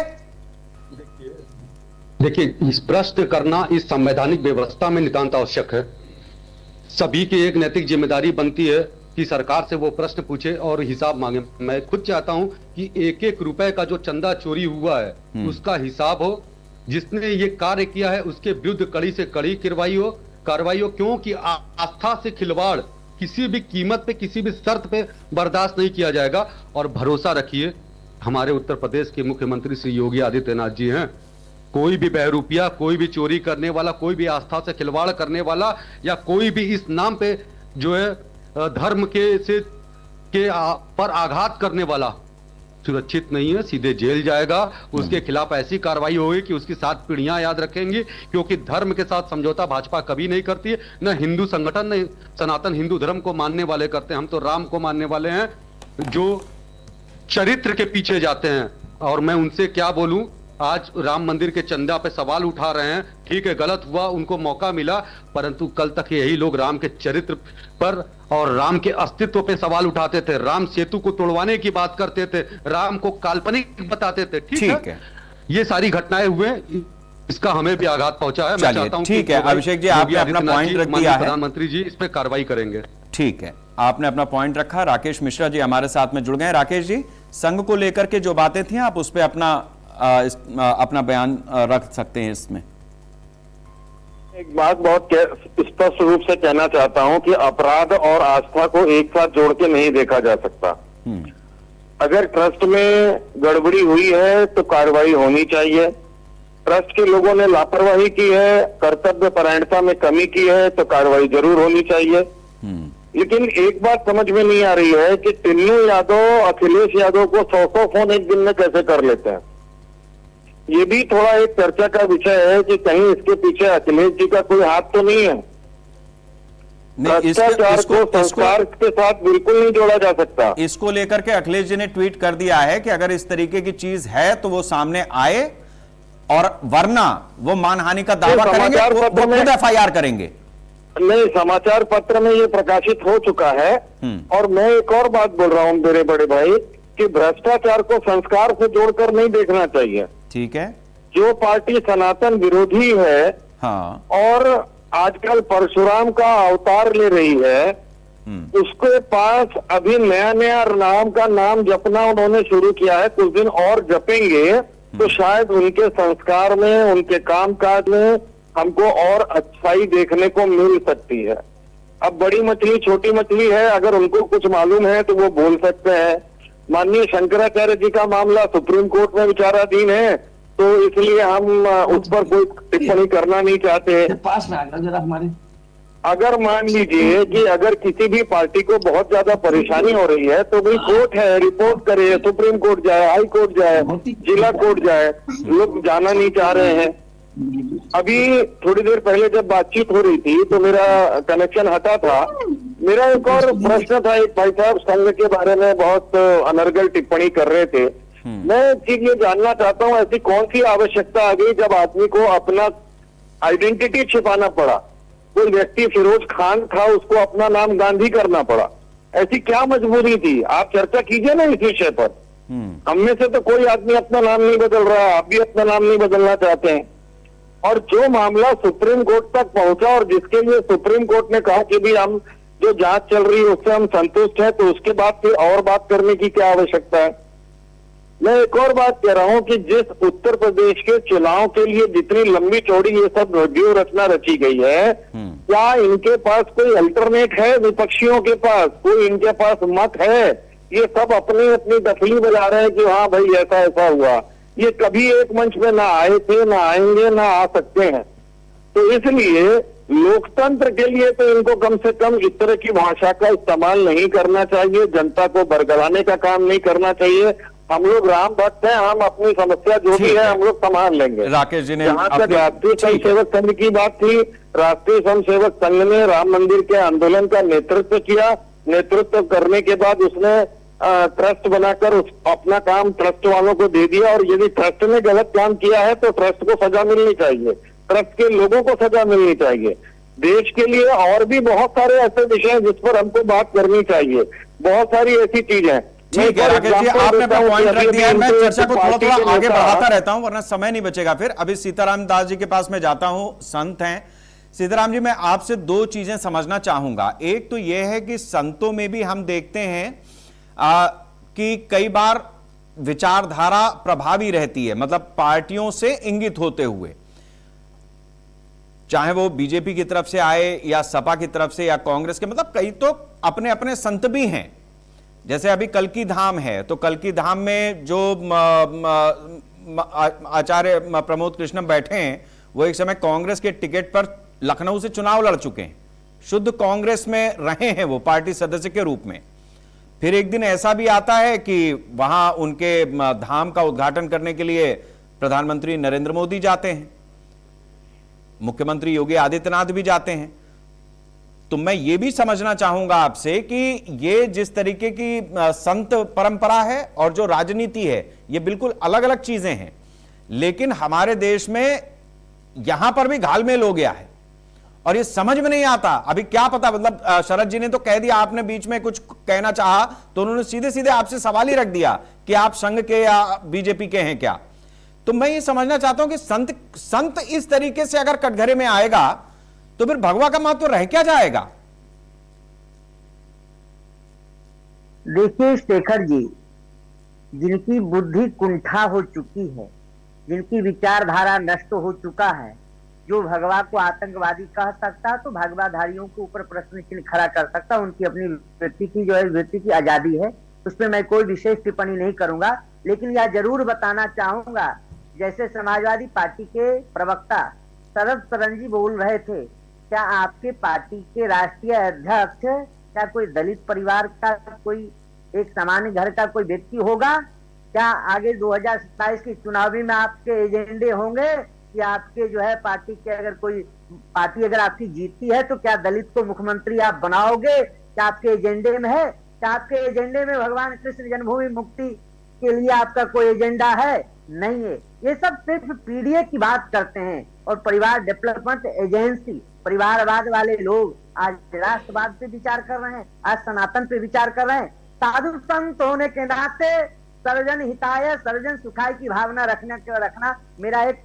देखिए, इस प्रश्न करना इस संवैधानिक व्यवस्था में नितांत आवश्यक है। सभी की एक नैतिक जिम्मेदारी बनती है कि सरकार से वो प्रश्न पूछे और हिसाब मांगे। मैं खुद चाहता हूं कि एक एक रुपए का जो चंदा चोरी हुआ है उसका हिसाब हो, जिसने ये कार्य किया है उसके विरुद्ध कड़ी से कड़ी कार्रवाई हो, क्योंकि आस्था से खिलवाड़ किसी भी कीमत पे किसी भी शर्त पे बर्दाश्त नहीं किया जाएगा। और भरोसा रखिए, हमारे उत्तर प्रदेश के मुख्यमंत्री श्री योगी आदित्यनाथ जी हैं, कोई भी बहरूपिया, कोई भी चोरी करने वाला, कोई भी आस्था से खिलवाड़ करने वाला या कोई भी इस नाम पे जो है धर्म पर आघात करने वाला सुरक्षित नहीं है, सीधे जेल जाएगा। उसके खिलाफ ऐसी कार्रवाई होगी कि उसकी 7 पीढ़ियां याद रखेंगी, क्योंकि धर्म के साथ समझौता भाजपा कभी नहीं करती है, न हिंदू संगठन न सनातन हिंदू धर्म को मानने वाले करते हैं। हम तो राम को मानने वाले हैं जो चरित्र के पीछे जाते हैं। और मैं उनसे क्या बोलूं आज राम मंदिर के चंदा पे सवाल उठा रहे हैं। ठीक है, गलत हुआ, उनको मौका मिला, परंतु कल तक यही लोग राम के चरित्र पर और राम के अस्तित्व पे सवाल उठाते थे, राम सेतु को तोड़वाने की बात करते थे, राम को काल्पनिक बताते थे। ठीक है, ये सारी घटनाएं हुए, इसका हमें भी आघात पहुंचा है। मैं चाहता हूं ठीक है अभिषेक जी, आपने अपना पॉइंट रख दिया है, प्रधानमंत्री जी इस पे कार्रवाई करेंगे। ठीक है, आपने अपना पॉइंट रखा। राकेश मिश्रा जी हमारे साथ में जुड़ गए। राकेश जी, संघ को लेकर के जो बातें थी आप उस पर अपना बयान रख सकते हैं इसमें। एक बात बहुत स्पष्ट रूप से कहना चाहता हूं कि अपराध और आस्था को एक साथ जोड़ के नहीं देखा जा सकता। अगर ट्रस्ट में गड़बड़ी हुई है तो कार्रवाई होनी चाहिए। ट्रस्ट के लोगों ने लापरवाही की है, कर्तव्य परायणता में कमी की है तो कार्रवाई जरूर होनी चाहिए। लेकिन एक बात समझ में नहीं आ रही है कि टिन्नू यादव अखिलेश यादव को 100 फोन एक दिन में कैसे कर लेते हैं। ये भी थोड़ा एक चर्चा का विषय है कि कहीं इसके पीछे अखिलेश जी का कोई हाथ तो नहीं है। भ्रष्टाचार को संस्कार के साथ बिल्कुल नहीं जोड़ा जा सकता। इसको लेकर के अखिलेश जी ने ट्वीट कर दिया है कि अगर इस तरीके की चीज है तो वो सामने आए, और वरना वो मानहानि का दावा करेंगे, वो खुद FIR करेंगे। नहीं, समाचार पत्र में ये प्रकाशित हो चुका है। और मैं एक और बात बोल रहा हूं मेरे बड़े भाई कि भ्रष्टाचार को संस्कार से जोड़कर नहीं देखना चाहिए। ठीक है, जो पार्टी सनातन विरोधी है, हाँ, और आजकल परशुराम का अवतार ले रही है, उसके पास अभी नया नया राम का नाम जपना उन्होंने शुरू किया है। कुछ दिन और जपेंगे तो शायद उनके संस्कार में, उनके कामकाज में हमको और अच्छाई देखने को मिल सकती है। अब बड़ी मछली छोटी मछली है, अगर उनको कुछ मालूम है तो वो बोल सकते हैं। माननीय शंकराचार्य जी का मामला सुप्रीम कोर्ट में विचाराधीन है, तो इसलिए हम उस पर कोई टिप्पणी करना नहीं चाहते। पास में आना जरा हमारे। अगर मान लीजिए कि अगर किसी भी पार्टी को बहुत ज्यादा परेशानी हो रही है तो भाई कोर्ट है, रिपोर्ट करे, सुप्रीम कोर्ट जाए, हाई कोर्ट जाए, जिला कोर्ट जाए। लोग जाना नहीं चाह रहे हैं। अभी थोड़ी देर पहले जब बातचीत हो रही थी तो मेरा कनेक्शन हटा था। मेरा एक और प्रश्न था, एक भाई साहब संघ के बारे में बहुत अनर्गल टिप्पणी कर रहे थे। मैं चीज ये जानना चाहता हूँ, ऐसी कौन सी आवश्यकता आ गई जब आदमी को अपना आइडेंटिटी छिपाना पड़ा? कोई व्यक्ति फिरोज खान था, उसको अपना नाम गांधी करना पड़ा। ऐसी क्या मजबूरी थी? आप चर्चा कीजिए ना इस विषय पर। हम में से तो कोई आदमी अपना नाम नहीं बदल रहा, आप भी अपना नाम नहीं बदलना चाहते हैं। और जो मामला सुप्रीम कोर्ट तक पहुंचा और जिसके लिए सुप्रीम कोर्ट ने कहा कि भी हम जो जांच चल रही है उससे हम संतुष्ट हैं, तो उसके बाद फिर और बात करने की क्या आवश्यकता है? मैं एक और बात कह रहा हूं कि जिस उत्तर प्रदेश के चुनाव के लिए जितनी लंबी चौड़ी ये सब व्यूह रचना रची गई है, क्या इनके पास कोई अल्टरनेट है? विपक्षियों के पास कोई इनके पास मत है? ये सब अपनी अपनी दखली बजा रहे हैं कि हाँ भाई ऐसा ऐसा हुआ। ये कभी एक मंच में ना आए थे, ना आएंगे, ना आ सकते हैं। तो इसलिए लोकतंत्र के लिए तो इनको कम से कम इस तरह की भाषा का इस्तेमाल नहीं करना चाहिए। जनता को बरगलाने का काम नहीं करना चाहिए। हम लोग राम भक्त हैं, हम अपनी समस्या जो भी है हम लोग संभाल लेंगे। राकेश जी ने जहां तक राष्ट्रीय स्वयं सेवक संघ की बात थी, राष्ट्रीय स्वयं सेवक संघ ने राम मंदिर के आंदोलन का नेतृत्व किया। नेतृत्व करने के बाद उसने ट्रस्ट बनाकर अपना काम ट्रस्ट वालों को दे दिया। और यदि ट्रस्ट ने गलत काम किया है तो ट्रस्ट को सजा मिलनी चाहिए, ट्रस्ट के लोगों को सजा मिलनी चाहिए। देश के लिए और भी बहुत सारे ऐसे विषय हैं जिस पर हमको बात करनी चाहिए। बहुत सारी ऐसी चीजें। ठीक है राकेश जी, आपने अपना पॉइंट रख दिया है। मैं चर्चा को थोड़ा थोड़ा आगे बढ़ाता रहता हूं वरना समय नहीं बचेगा फिर। अभी सीताराम दास जी के पास में जाता हूं, संत हैं। सीताराम जी, मैं आपसे दो चीजें समझना चाहूंगा। एक तो यह है कि संतों में भी हम देखते हैं कि कई बार विचारधारा प्रभावी रहती है, मतलब पार्टियों से इंगित होते हुए, चाहे वो बीजेपी की तरफ से आए या सपा की तरफ से या कांग्रेस के, मतलब कई तो अपने अपने संत भी हैं। जैसे अभी कल्की धाम है, तो कल्की धाम में जो आचार्य प्रमोद कृष्णम बैठे हैं वो एक समय कांग्रेस के टिकट पर लखनऊ से चुनाव लड़ चुके हैं, शुद्ध कांग्रेस में रहे हैं वो पार्टी सदस्य के रूप में। फिर एक दिन ऐसा भी आता है कि वहां उनके धाम का उद्घाटन करने के लिए प्रधानमंत्री नरेंद्र मोदी जाते हैं, मुख्यमंत्री योगी आदित्यनाथ भी जाते हैं। तो मैं ये भी समझना चाहूंगा आपसे कि ये जिस तरीके की संत परंपरा है और जो राजनीति है, ये बिल्कुल अलग अलग चीजें हैं। लेकिन हमारे देश में यहां पर भी घालमेल हो गया है और ये समझ में नहीं आता। अभी क्या पता, मतलब शरद जी ने तो कह दिया, आपने बीच में कुछ कहना चाहा तो उन्होंने सीधे सीधे आपसे सवाल ही रख दिया कि आप संघ के या बीजेपी के हैं क्या। तो मैं ये समझना चाहता हूं कि संत इस तरीके से अगर कटघरे में आएगा तो फिर भगवा का महत्व रह क्या जाएगा? देखिए शेखर जी, जिनकी बुद्धि कुंठा हो चुकी है, जिनकी विचारधारा नष्ट हो चुका है, जो भगवा को आतंकवादी कह सकता तो भगवाधारियों के ऊपर प्रश्न चिन्ह खड़ा कर सकता। उनकी अपनी व्यक्ति की आजादी है, उस पर मैं कोई विशेष टिप्पणी नहीं करूंगा। लेकिन यह जरूर बताना चाहूंगा, जैसे समाजवादी पार्टी के प्रवक्ता शरद सरन जी बोल रहे थे, क्या आपके पार्टी के राष्ट्रीय अध्यक्ष क्या कोई दलित परिवार का कोई एक सामान्य घर का कोई व्यक्ति होगा? क्या आगे 2027 के चुनावी में आपके एजेंडे होंगे कि आपके जो है पार्टी के अगर कोई पार्टी अगर आपकी जीतती है तो क्या दलित को मुख्यमंत्री आप बनाओगे? क्या आपके एजेंडे में है? क्या आपके एजेंडे में भगवान कृष्ण जन्मभूमि मुक्ति के लिए आपका कोई एजेंडा है? नहीं है। ये सब सिर्फ पीडीए की बात करते हैं और परिवार डेवलपमेंट एजेंसी, परिवारवाद वाले लोग आज राष्ट्रवाद पे विचार कर रहे हैं, आज सनातन पे विचार कर रहे हैं। साधु संत होने के नाते सर्वजन हिताय सर्वजन सुखाय की भावना रखना मेरा एक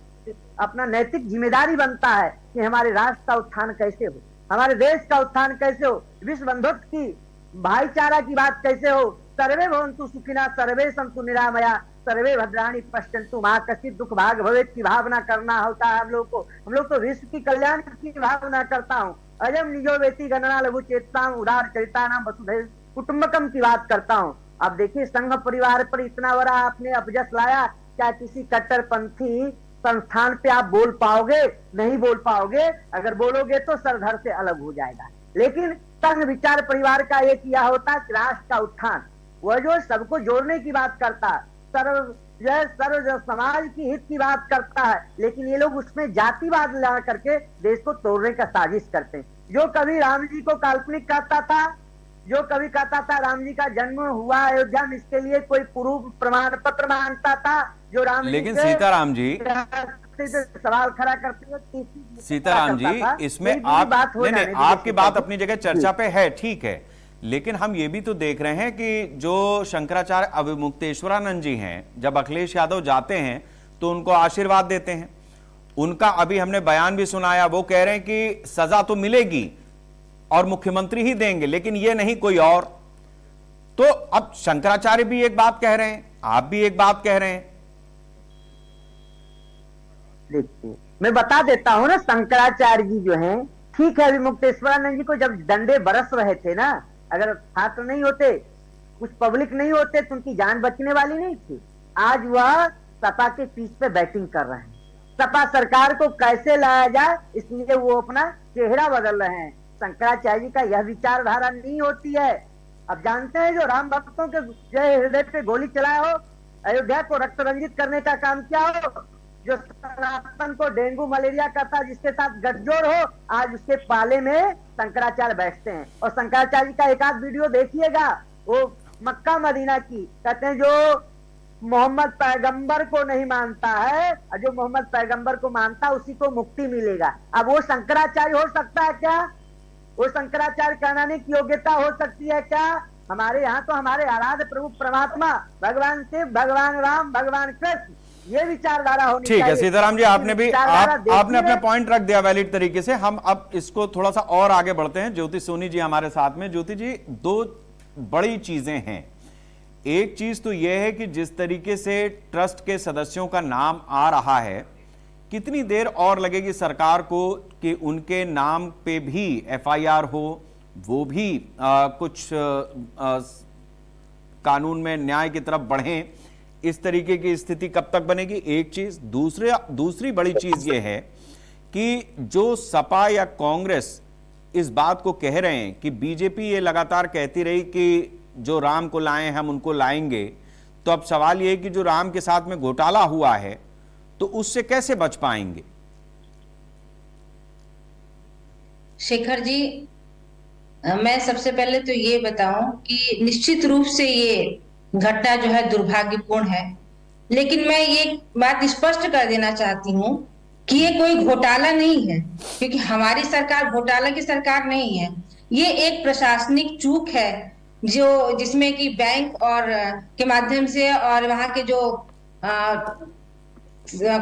अपना नैतिक जिम्मेदारी बनता है कि हमारे राष्ट्र का उत्थान कैसे हो, हमारे देश का उत्थान कैसे हो, विश्व बंधुत्व की भाईचारा की बात कैसे हो। सर्वे भवन्तु सुखिनः सर्वे सन्तु निरामया सर्वे भद्राणि पश्यन्तु मा कश्चित् दुःख भाग भवेत् की भावना करना होता है हम लोग को। हम लोग तो विश्व की कल्याण की भावना करता हूँ। अयम निजो वेति गणना लघु चेतताम उदार चरितानाम वसुधैव कुटुम्बकम की बात करता हूँ। अब देखिए संघ परिवार पर इतना बड़ा आपने अपजस लाया, क्या किसी कट्टरपंथी संस्थान पे आप बोल पाओगे? नहीं बोल पाओगे। अगर बोलोगे तो सरधर से अलग हो जाएगा। लेकिन संघ विचार परिवार का एक यह होता है कि राष्ट्र का उत्थान, वह जो सबको जोड़ने की बात करता है, सर्व समाज की हित की बात करता है, लेकिन ये लोग उसमें जातिवाद ला करके देश को तोड़ने का साजिश करते हैं। जो कभी राम जी को काल्पनिक कहता था, जो कभी कहता था राम जी का जन्म हुआ अयोध्या में, इसके लिए कोई प्रूफ प्रमाण पत्र मांगता था, जो राम लेकिन सीताराम जी सवाल खड़ा करते हुए सीताराम जी इसमें आप नहीं, आपकी बात अपनी जगह चर्चा पे है, ठीक है, लेकिन हम ये भी तो देख रहे हैं कि जो शंकराचार्य अविमुक्तेश्वरानंद जी हैं, जब अखिलेश यादव जाते हैं तो उनको आशीर्वाद देते हैं। उनका अभी हमने बयान भी सुनाया, वो कह रहे हैं कि सजा तो मिलेगी और मुख्यमंत्री ही देंगे, लेकिन ये नहीं कोई और। तो अब शंकराचार्य भी एक बात कह रहे हैं, आप भी एक बात कह रहे हैं। देखिए मैं बता देता हूं ना, शंकराचार्य जी जो हैं, ठीक है, अविमुक्तेश्वरानंद जी को जब डंडे बरस रहे थे ना, अगर छात्र नहीं होते, कुछ पब्लिक नहीं होते तो उनकी जान बचने वाली नहीं थी। आज वह सपा के पीछ पे बैटिंग कर रहे हैं। सपा सरकार को कैसे लाया जाए, इसलिए वो अपना चेहरा बदल रहे हैं। शंकराचार्य जी का यह विचारधारा नहीं होती है। अब जानते हैं जो राम भक्तों के जय हृदय पे गोली चलाया हो, अयोध्या को रक्त रंजित करने का काम किया हो, जो सनातन को डेंगू मलेरिया करता, जिसके साथ गठजोड़ हो, आज उसके पाले में शंकराचार्य बैठते हैं। और शंकराचार्य जी का एक आध वीडियो देखिएगा, वो मक्का मदीना की, कहते हैं जो मोहम्मद पैगंबर को नहीं मानता है और जो मोहम्मद पैगंबर को मानता है उसी को मुक्ति मिलेगा। अब वो शंकराचार्य हो सकता है क्या? वो शंकराचार्य कहलाने की योग्यता हो सकती है क्या? हमारे यहाँ तो हमारे आराध्य प्रभु परमात्मा भगवान शिव, भगवान राम, भगवान कृष्ण, ये विचारधारा होनी चाहिए। ठीक है सीताराम जी, आपने भी आपने अपना पॉइंट रख दिया वैलिड तरीके से। हम अब इसको थोड़ा सा और आगे बढ़ते हैं। ज्योति सोनी जी हमारे साथ में। ज्योति जी, दो बड़ी चीजें हैं। एक चीज तो यह है कि जिस तरीके से ट्रस्ट के सदस्यों का नाम आ रहा है, कितनी देर और लगेगी सरकार को कि उनके नाम पे भी एफआईआर हो, वो भी कुछ कानून में न्याय की तरफ बढ़े, इस तरीके की स्थिति कब तक बनेगी? एक चीज। दूसरी बड़ी चीज ये है कि जो सपा या कांग्रेस इस बात को कह रहे हैं कि बीजेपी ये लगातार कहती रही कि जो राम को लाए हम उनको लाएंगे, तो अब सवाल ये है कि जो राम के साथ में घोटाला हुआ है तो उससे कैसे बच पाएंगे? शेखर जी, मैं सबसे पहले तो ये बताऊं कि निश्चित रूप से ये घटना जो है दुर्भाग्यपूर्ण है, लेकिन मैं ये बात स्पष्ट कर देना चाहती हूँ कि ये कोई घोटाला नहीं है, क्योंकि हमारी सरकार घोटाला की सरकार नहीं है। ये एक प्रशासनिक चूक है जो जिसमें कि बैंक और के माध्यम से और वहां के जो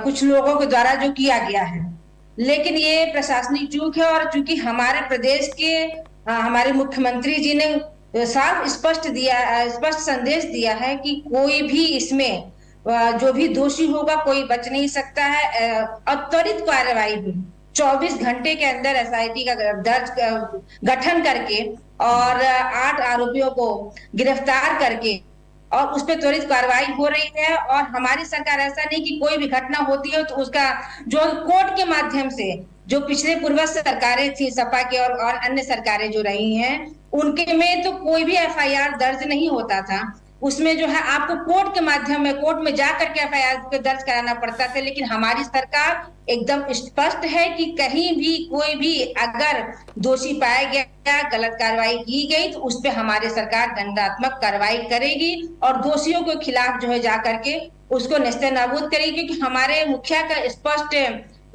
कुछ लोगों के द्वारा जो किया गया है, लेकिन ये प्रशासनिक चूक है। और चूंकि हमारे प्रदेश के हमारे मुख्यमंत्री जी ने साफ स्पष्ट संदेश दिया है कि कोई भी इसमें जो भी दोषी होगा कोई बच नहीं सकता है, और त्वरित कार्रवाई हुई 24 घंटे के अंदर एसआईटी का गठन करके और 8 आरोपियों को गिरफ्तार करके और उस पर त्वरित कार्रवाई हो रही है। और हमारी सरकार ऐसा नहीं कि कोई भी घटना होती है तो उसका जो कोर्ट के माध्यम से जो पिछले पूर्व सरकारें थी सपा के और अन्य सरकारें जो रही हैं उनके में तो कोई भी एफआईआर दर्ज नहीं होता था। उसमें जो है आपको कोर्ट के माध्यम में कोर्ट में जाकर के एफआईआर दर्ज कराना पड़ता था। लेकिन हमारी सरकार एकदम स्पष्ट है कि कहीं भी कोई भी अगर दोषी पाया गया, गलत कार्रवाई की गई तो उस पर हमारी सरकार दंडात्मक कार्रवाई करेगी और दोषियों के खिलाफ जो है जाकर के उसको नेस्ते नाबूद करेगी। क्योंकि हमारे मुखिया का स्पष्ट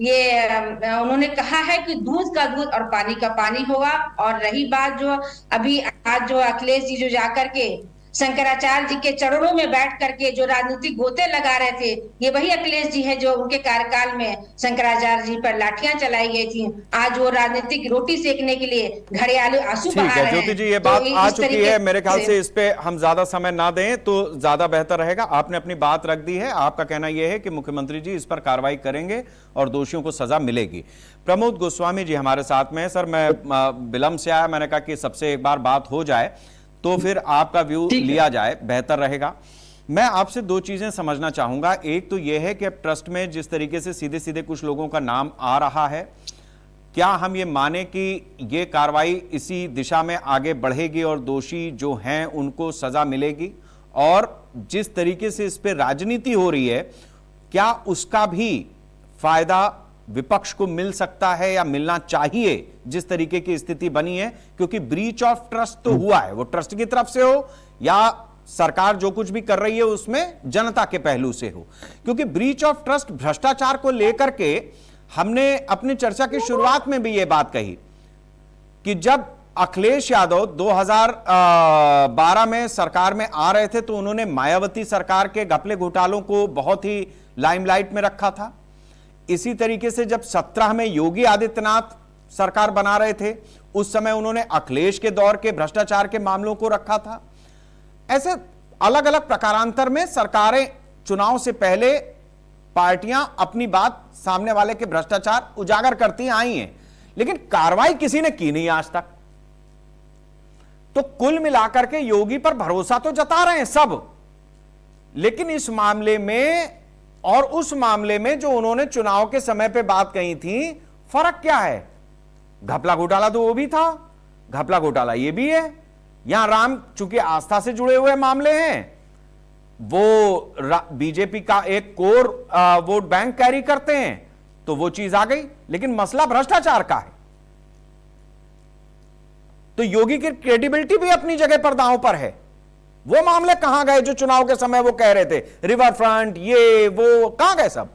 ये उन्होंने कहा है कि दूध का दूध और पानी का पानी होगा। और रही बात जो अभी आज जो अखिलेश जी जो जाकर के शंकराचार्य जी के चरणों में बैठ करके जो राजनीतिक गोते लगा रहे थे, ये वही अखिलेश जी है जो उनके कार्यकाल में शंकराचार्य जी पर लाठियां चलाई गई थी। आज वो राजनीतिक रोटी सेकने के लिए घड़ियालू आंसू बहा रहे हैं। ज्योति जी, ये बात आ चुकी है, मेरे ख्याल से इस पे हम ज्यादा समय ना दें तो ज्यादा बेहतर रहेगा। आपने अपनी बात रख दी है, आपका कहना यह है कि मुख्यमंत्री जी इस पर कार्रवाई करेंगे और दोषियों को सजा मिलेगी। प्रमोद गोस्वामी जी हमारे साथ में। सर, मैं विलंब से आया, मैंने कहा कि सबसे एक बार बात हो जाए तो फिर आपका व्यू लिया जाए, बेहतर रहेगा। मैं आपसे दो चीजें समझना चाहूंगा। एक तो यह है कि अब ट्रस्ट में जिस तरीके से सीधे सीधे कुछ लोगों का नाम आ रहा है, क्या हम ये माने कि ये कार्रवाई इसी दिशा में आगे बढ़ेगी और दोषी जो हैं उनको सजा मिलेगी? और जिस तरीके से इस पर राजनीति हो रही है, क्या उसका भी फायदा विपक्ष को मिल सकता है या मिलना चाहिए जिस तरीके की स्थिति बनी है? क्योंकि ब्रीच ऑफ ट्रस्ट तो हुआ है, वो ट्रस्ट की तरफ से हो या सरकार जो कुछ भी कर रही है उसमें जनता के पहलू से हो। क्योंकि ब्रीच ऑफ ट्रस्ट, भ्रष्टाचार को लेकर के हमने अपनी चर्चा की शुरुआत में भी यह बात कही कि जब अखिलेश यादव 2012 में सरकार में आ रहे थे तो उन्होंने मायावती सरकार के घपले घोटालों को बहुत ही लाइमलाइट में रखा था। इसी तरीके से जब 17 में योगी आदित्यनाथ सरकार बना रहे थे उस समय उन्होंने अखिलेश के दौर के भ्रष्टाचार के मामलों को रखा था। ऐसे अलग अलग प्रकारांतर में सरकारें, चुनाव से पहले पार्टियां अपनी बात सामने वाले के भ्रष्टाचार उजागर करती आई हैं, लेकिन कार्रवाई किसी ने की नहीं आज तक। तो कुल मिलाकर के योगी पर भरोसा तो जता रहे हैं सब, लेकिन इस मामले में और उस मामले में जो उन्होंने चुनाव के समय पे बात कही थी, फर्क क्या है? घपला घोटाला तो वो भी था, घपला घोटाला ये भी है। यहां राम चूंकि आस्था से जुड़े हुए मामले हैं, वो बीजेपी का एक कोर वोट बैंक कैरी करते हैं, तो वो चीज आ गई। लेकिन मसला भ्रष्टाचार का है, तो योगी की क्रेडिबिलिटी भी अपनी जगह पर दांव पर है। वो मामले कहां गए जो चुनाव के समय वो कह रहे थे, रिवर फ्रंट ये वो, कहां गए सब?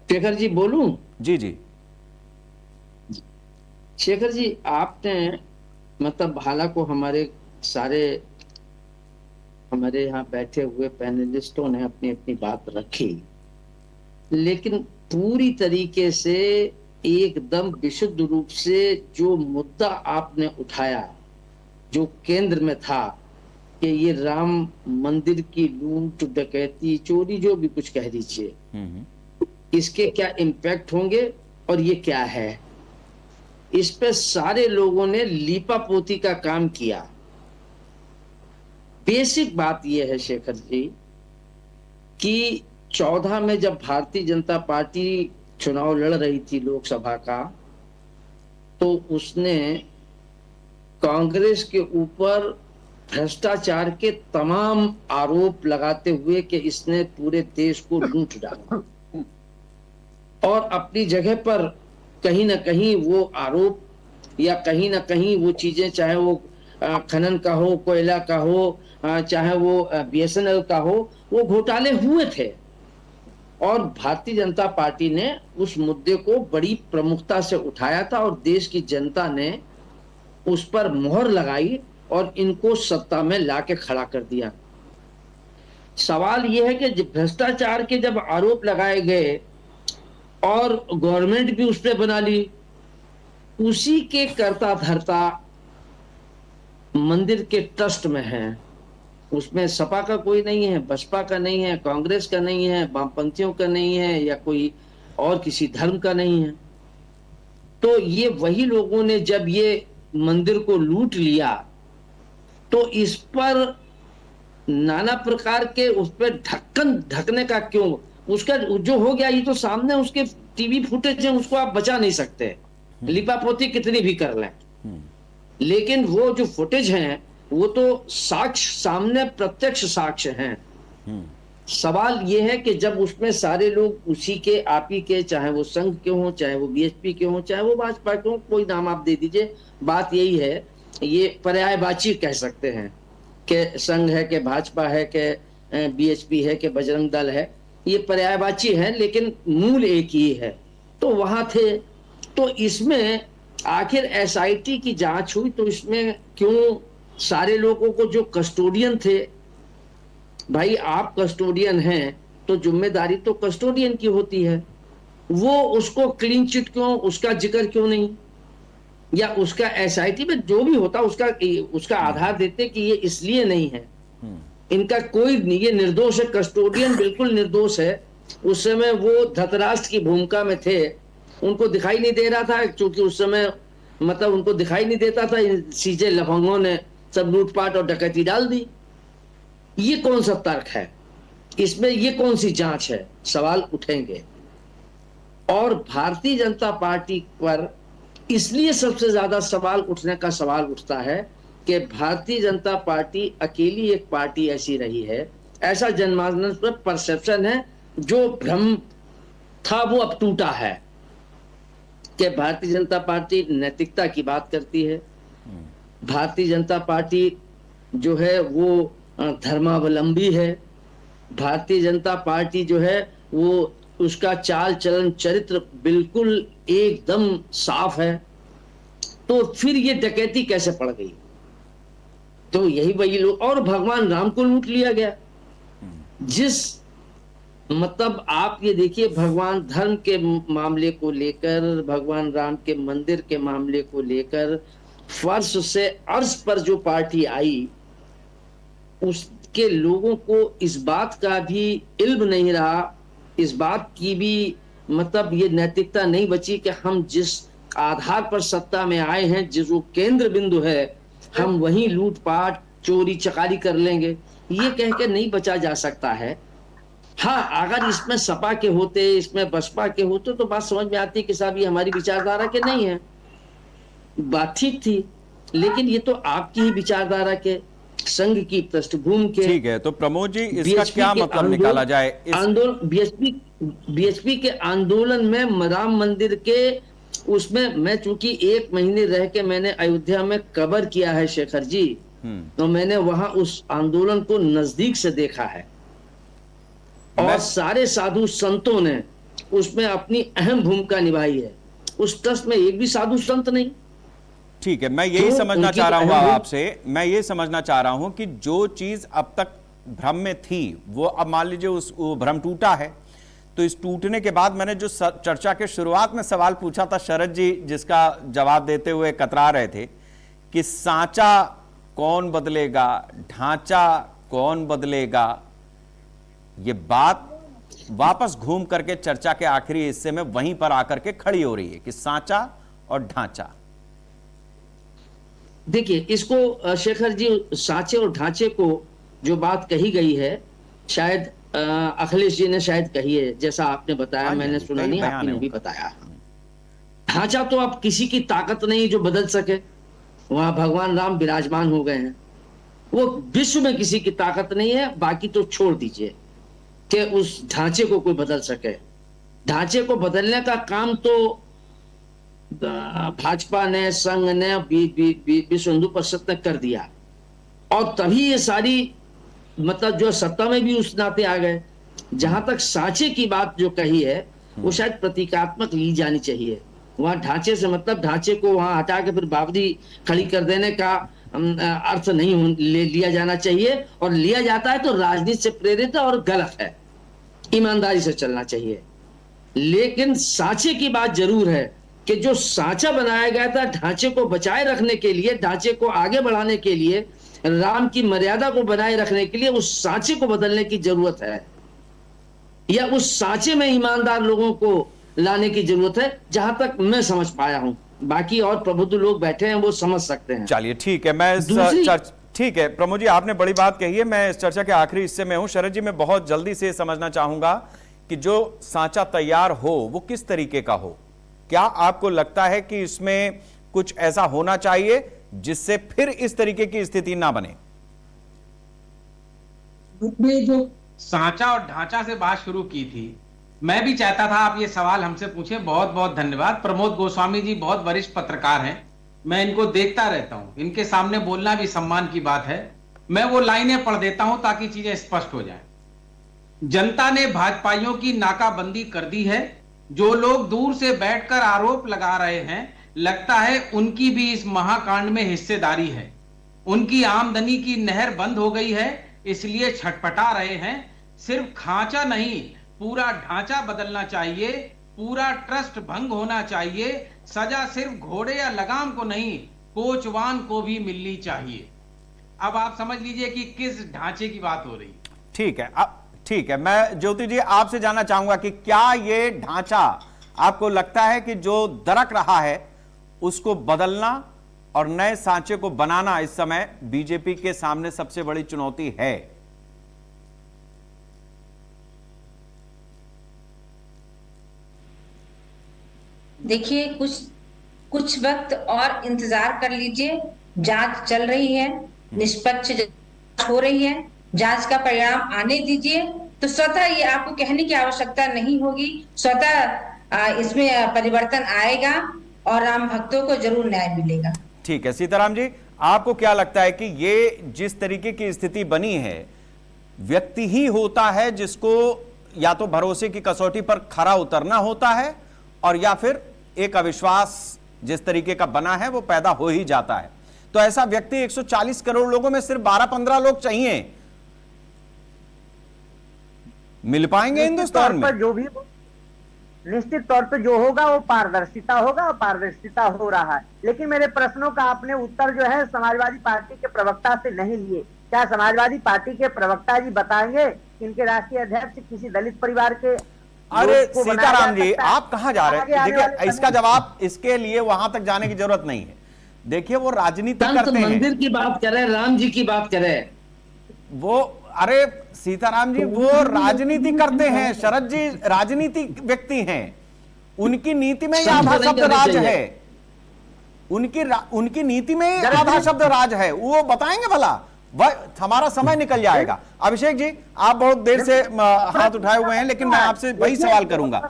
शेखर जी बोलूं? जी जी शेखर जी, आपने मतलब हालांकि हमारे सारे हमारे यहाँ बैठे हुए पैनलिस्टों ने अपनी अपनी बात रखी, लेकिन पूरी तरीके से एकदम विशुद्ध रूप से जो मुद्दा आपने उठाया, जो केंद्र में था कि ये राम मंदिर की लूट, डकैती, चोरी, जो भी कुछ कह दीजिए, इसके क्या इम्पैक्ट होंगे और ये क्या है, इस पे सारे लोगों ने लीपापोती का काम किया। बेसिक बात यह है शेखर जी कि 14 में जब भारतीय जनता पार्टी चुनाव लड़ रही थी लोकसभा का, तो उसने कांग्रेस के ऊपर भ्रष्टाचार के तमाम आरोप लगाते हुए कि इसने पूरे देश को लूट डाला, और अपनी जगह पर कहीं ना कहीं वो आरोप या कहीं ना कहीं वो चीजें, चाहे वो खनन का हो, कोयला का हो, चाहे वो BSNL का हो, वो घोटाले हुए थे और भारतीय जनता पार्टी ने उस मुद्दे को बड़ी प्रमुखता से उठाया था और देश की जनता ने उस पर मोहर लगाई और इनको सत्ता में लाके खड़ा कर दिया। सवाल यह है कि भ्रष्टाचार के जब आरोप लगाए गए और गवर्नमेंट भी उस पर बना ली, उसी के कर्ता धर्ता मंदिर के ट्रस्ट में हैं। उसमें सपा का कोई नहीं है, बसपा का नहीं है, कांग्रेस का नहीं है, वामपंथियों का नहीं है या कोई और किसी धर्म का नहीं है। तो ये वही लोगों ने जब ये मंदिर को लूट लिया तो इस पर नाना प्रकार के उस पर ढक्कन ढकने का क्यों? उसका जो हो गया ये तो सामने उसके टीवी फुटेज है, उसको आप बचा नहीं सकते, लिपापोती कितनी भी कर लें। लेकिन वो जो फुटेज हैं वो तो साक्ष्य सामने, प्रत्यक्ष साक्ष्य हैं। सवाल ये है कि जब उसमें सारे लोग उसी के आप ही के, चाहे वो संघ के हों, चाहे वो BHP के हों, चाहे वो भाजपा के हों, कोई नाम आप दे दीजिए, बात यही है, ये पर्यायवाची कह सकते हैं कि संघ है कि भाजपा है कि BHP है कि बजरंग दल है, ये पर्यायवाची है लेकिन मूल एक ही है। तो वहां थे, तो इसमें आखिर SIT की जांच हुई तो इसमें क्यों सारे लोगों को जो कस्टोडियन थे, भाई आप कस्टोडियन हैं तो जिम्मेदारी तो कस्टोडियन की होती है, वो उसको क्लीन चिट क्यों, उसका जिक्र क्यों नहीं, या उसका SIT में जो भी होता उसका आधार देते कि ये इसलिए नहीं है, इनका कोई, ये निर्दोष है, कस्टोडियन बिल्कुल निर्दोष है। उस समय वो धतराष्ट्र की भूमिका में थे, उनको दिखाई नहीं दे रहा था क्योंकि उस समय मतलब उनको दिखाई नहीं देता था, सीजे लफंगों ने सब लूटपाट और डकैती डाल दी। ये कौन सा तर्क है इसमें, ये कौन सी जांच है, सवाल उठेंगे। और भारतीय जनता पार्टी पर इसलिए सबसे ज्यादा सवाल उठने का सवाल उठता है कि भारतीय जनता पार्टी अकेली एक पार्टी ऐसी रही है, ऐसा जनमानस पर परसेप्शन है, जो भ्रम था वो अब टूटा है कि भारतीय जनता पार्टी नैतिकता की बात करती है, भारतीय जनता पार्टी जो है वो धर्मावलंबी है, भारतीय जनता पार्टी जो है वो उसका चाल चलन चरित्र बिल्कुल एकदम साफ है। तो फिर ये डकैती कैसे पड़ गई? तो यही वही लोग, और भगवान राम को लूट लिया गया। जिस मतलब आप ये देखिए, भगवान धर्म के मामले को लेकर, भगवान राम के मंदिर के मामले को लेकर फर्श से अर्श पर जो पार्टी आई, उसके लोगों को इस बात का भी इल्म नहीं रहा, इस बात की भी मतलब ये नैतिकता नहीं बची कि हम जिस आधार पर सत्ता में आए हैं, जिस वो केंद्र बिंदु है, हम वहीं लूटपाट चोरी चकारी कर लेंगे, ये कह के नहीं बचा जा सकता है। हाँ, अगर इसमें सपा के होते, इसमें बसपा के होते तो बात समझ में आती कि साहब ये हमारी विचारधारा के नहीं है, बात ठीक थी। लेकिन ये तो आपकी ही विचारधारा के, संघ की पृष्ठभूमि के। ठीक है, तो प्रमोद जी इसका क्या मतलब निकाला जाए? आंदोलन BHP के आंदोलन में राम मंदिर के उसमें मैं चूंकि 1 महीने रह के मैंने अयोध्या में कवर किया है शेखर जी, तो मैंने वहां उस आंदोलन को नजदीक से देखा है और सारे साधु संतों ने उसमें अपनी अहम भूमिका निभाई है। उस ट्रस्ट में एक भी साधु संत नहीं। ठीक है, मैं यही समझना चाह रहा हूं आपसे, मैं ये समझना चाह रहा हूं कि जो चीज अब तक भ्रम में थी वो अब मान लीजिए वो भ्रम टूटा है, तो इस टूटने के बाद मैंने जो चर्चा के शुरुआत में सवाल पूछा था शरद जी, जिसका जवाब देते हुए कतरा रहे थे कि सांचा कौन बदलेगा, ढांचा कौन बदलेगा, ये बात वापस घूम करके चर्चा के आखिरी हिस्से में वहीं पर आकर के खड़ी हो रही है कि सांचा और ढांचा। देखिए, इसको शेखर जी सांचे और ढांचे को जो बात कही गई है, शायद अखिलेश जी ने शायद कही है, जैसा आपने बताया, मैंने सुना नहीं, आपने भी बताया। ढांचा तो अब किसी की ताकत नहीं जो बदल सके, वहां भगवान राम विराजमान हो गए हैं, वो विश्व में किसी की ताकत नहीं है। बाकी तो छोड़ दीजिए कि उस ढांचे को कोई बदल सके। ढांचे को बदलने का काम तो भाजपा ने, संघ ने, विश्व हिंदू परिषद ने कर दिया। और तभी ये सारी मतलब जो सत्ता में भी उस नाते आ गए। जहां तक सांचे की बात जो कही है वो शायद प्रतीकात्मक ली जानी चाहिए। वहां ढांचे से मतलब ढांचे को वहां हटा के फिर बावड़ी खड़ी कर देने का अर्थ नहीं लिया जाना चाहिए, और लिया जाता है तो राजनीति से प्रेरित है और गलत है। ईमानदारी से चलना चाहिए। लेकिन सांचे की बात जरूर है कि जो सांचा बनाया गया था ढांचे को बचाए रखने के लिए, ढांचे को आगे बढ़ाने के लिए, राम की मर्यादा को बनाए रखने के लिए उस सांचे को बदलने की जरूरत है, या उस सांचे में ईमानदार लोगों को लाने की जरूरत है, जहां तक मैं समझ पाया हूं। बाकी और प्रबुद्ध लोग बैठे हैं वो समझ सकते हैं। चलिए ठीक है, मैं ठीक है प्रमोद जी, आपने बड़ी बात कही है। मैं इस चर्चा के आखिरी हिस्से में हूं। शरद जी, मैं बहुत जल्दी से समझना चाहूंगा कि जो सांचा तैयार हो वो किस तरीके का हो। क्या आपको लगता है कि इसमें कुछ ऐसा होना चाहिए जिससे फिर इस तरीके की स्थिति ना बने? जो सांचा और ढांचा से बात शुरू की थी, मैं भी चाहता था आप ये सवाल हमसे पूछें। बहुत बहुत धन्यवाद। प्रमोद गोस्वामी जी बहुत वरिष्ठ पत्रकार हैं, मैं इनको देखता रहता हूं, इनके सामने बोलना भी सम्मान की बात है। मैं वो लाइनें पढ़ देता हूं ताकि चीजें स्पष्ट हो जाएं। जनता ने भाजपाइयों की नाकाबंदी कर दी है। जो लोग दूर से बैठकर आरोप लगा रहे हैं, लगता है उनकी भी इस महाकांड में हिस्सेदारी है। उनकी आमदनी की नहर बंद हो गई है, इसलिए छटपटा रहे हैं। सिर्फ खांचा नहीं, पूरा ढांचा बदलना चाहिए, पूरा ट्रस्ट भंग होना चाहिए। सजा सिर्फ घोड़े या लगाम को नहीं, कोचवान को भी मिलनी चाहिए। अब आप समझ लीजिए कि किस ढांचे की बात हो रही। ठीक है, अब ठीक है, मैं ज्योति जी आपसे जानना चाहूंगा कि क्या ये ढांचा आपको लगता है कि जो दरक रहा है उसको बदलना और नए सांचे को बनाना इस समय बीजेपी के सामने सबसे बड़ी चुनौती है? देखिए, कुछ वक्त और इंतजार कर लीजिए। जांच चल रही है, निष्पक्ष जांच हो रही है, जांच का परिणाम आने दीजिए, तो स्वतः ये आपको कहने की आवश्यकता नहीं होगी। स्वतः इसमें परिवर्तन आएगा और राम भक्तों को जरूर न्याय मिलेगा। ठीक है, सीताराम जी, आपको क्या लगता है कि ये जिस तरीके की स्थिति बनी है, व्यक्ति ही होता है जिसको या तो भरोसे की कसौटी पर खरा उतरना होता है, और या फिर एक अविश्वास जिस तरीके का बना है वो पैदा हो ही जाता है? तो ऐसा व्यक्ति 140 करोड़ लोगों में सिर्फ 12-15 लोग चाहिए, मिल पाएंगे हिंदुस्तान में? जो भी निश्चित तौर पे जो होगा वो पारदर्शिता होगा, और पारदर्शिता हो रहा है। लेकिन मेरे प्रश्नों का आपने उत्तर जो है समाजवादी पार्टी के प्रवक्ता से नहीं लिए। क्या समाजवादी पार्टी के प्रवक्ता जी बताएंगे कि इनके राष्ट्रीय अध्यक्ष किसी दलित परिवार के? अरे सीताराम जी, आप कहां जा रहे हैं? देखिए, इसका जवाब, इसके लिए वहां तक जाने की जरूरत नहीं है। देखिए, वो राजनीति करते हैं। मंदिर की बात करें, राम जी की बात करें, वो अरे सीताराम जी, वो राजनीति करते हैं। शरद जी राजनीतिक व्यक्ति हैं, उनकी नीति में ये आधा शब्द राज है। उनकी नीति में आधा शब्द राज है, वो बताएंगे भला। वह हमारा समय निकल जाएगा। अभिषेक जी, आप बहुत देर से हाथ उठाए हुए हैं, लेकिन मैं आपसे वही सवाल करूंगा।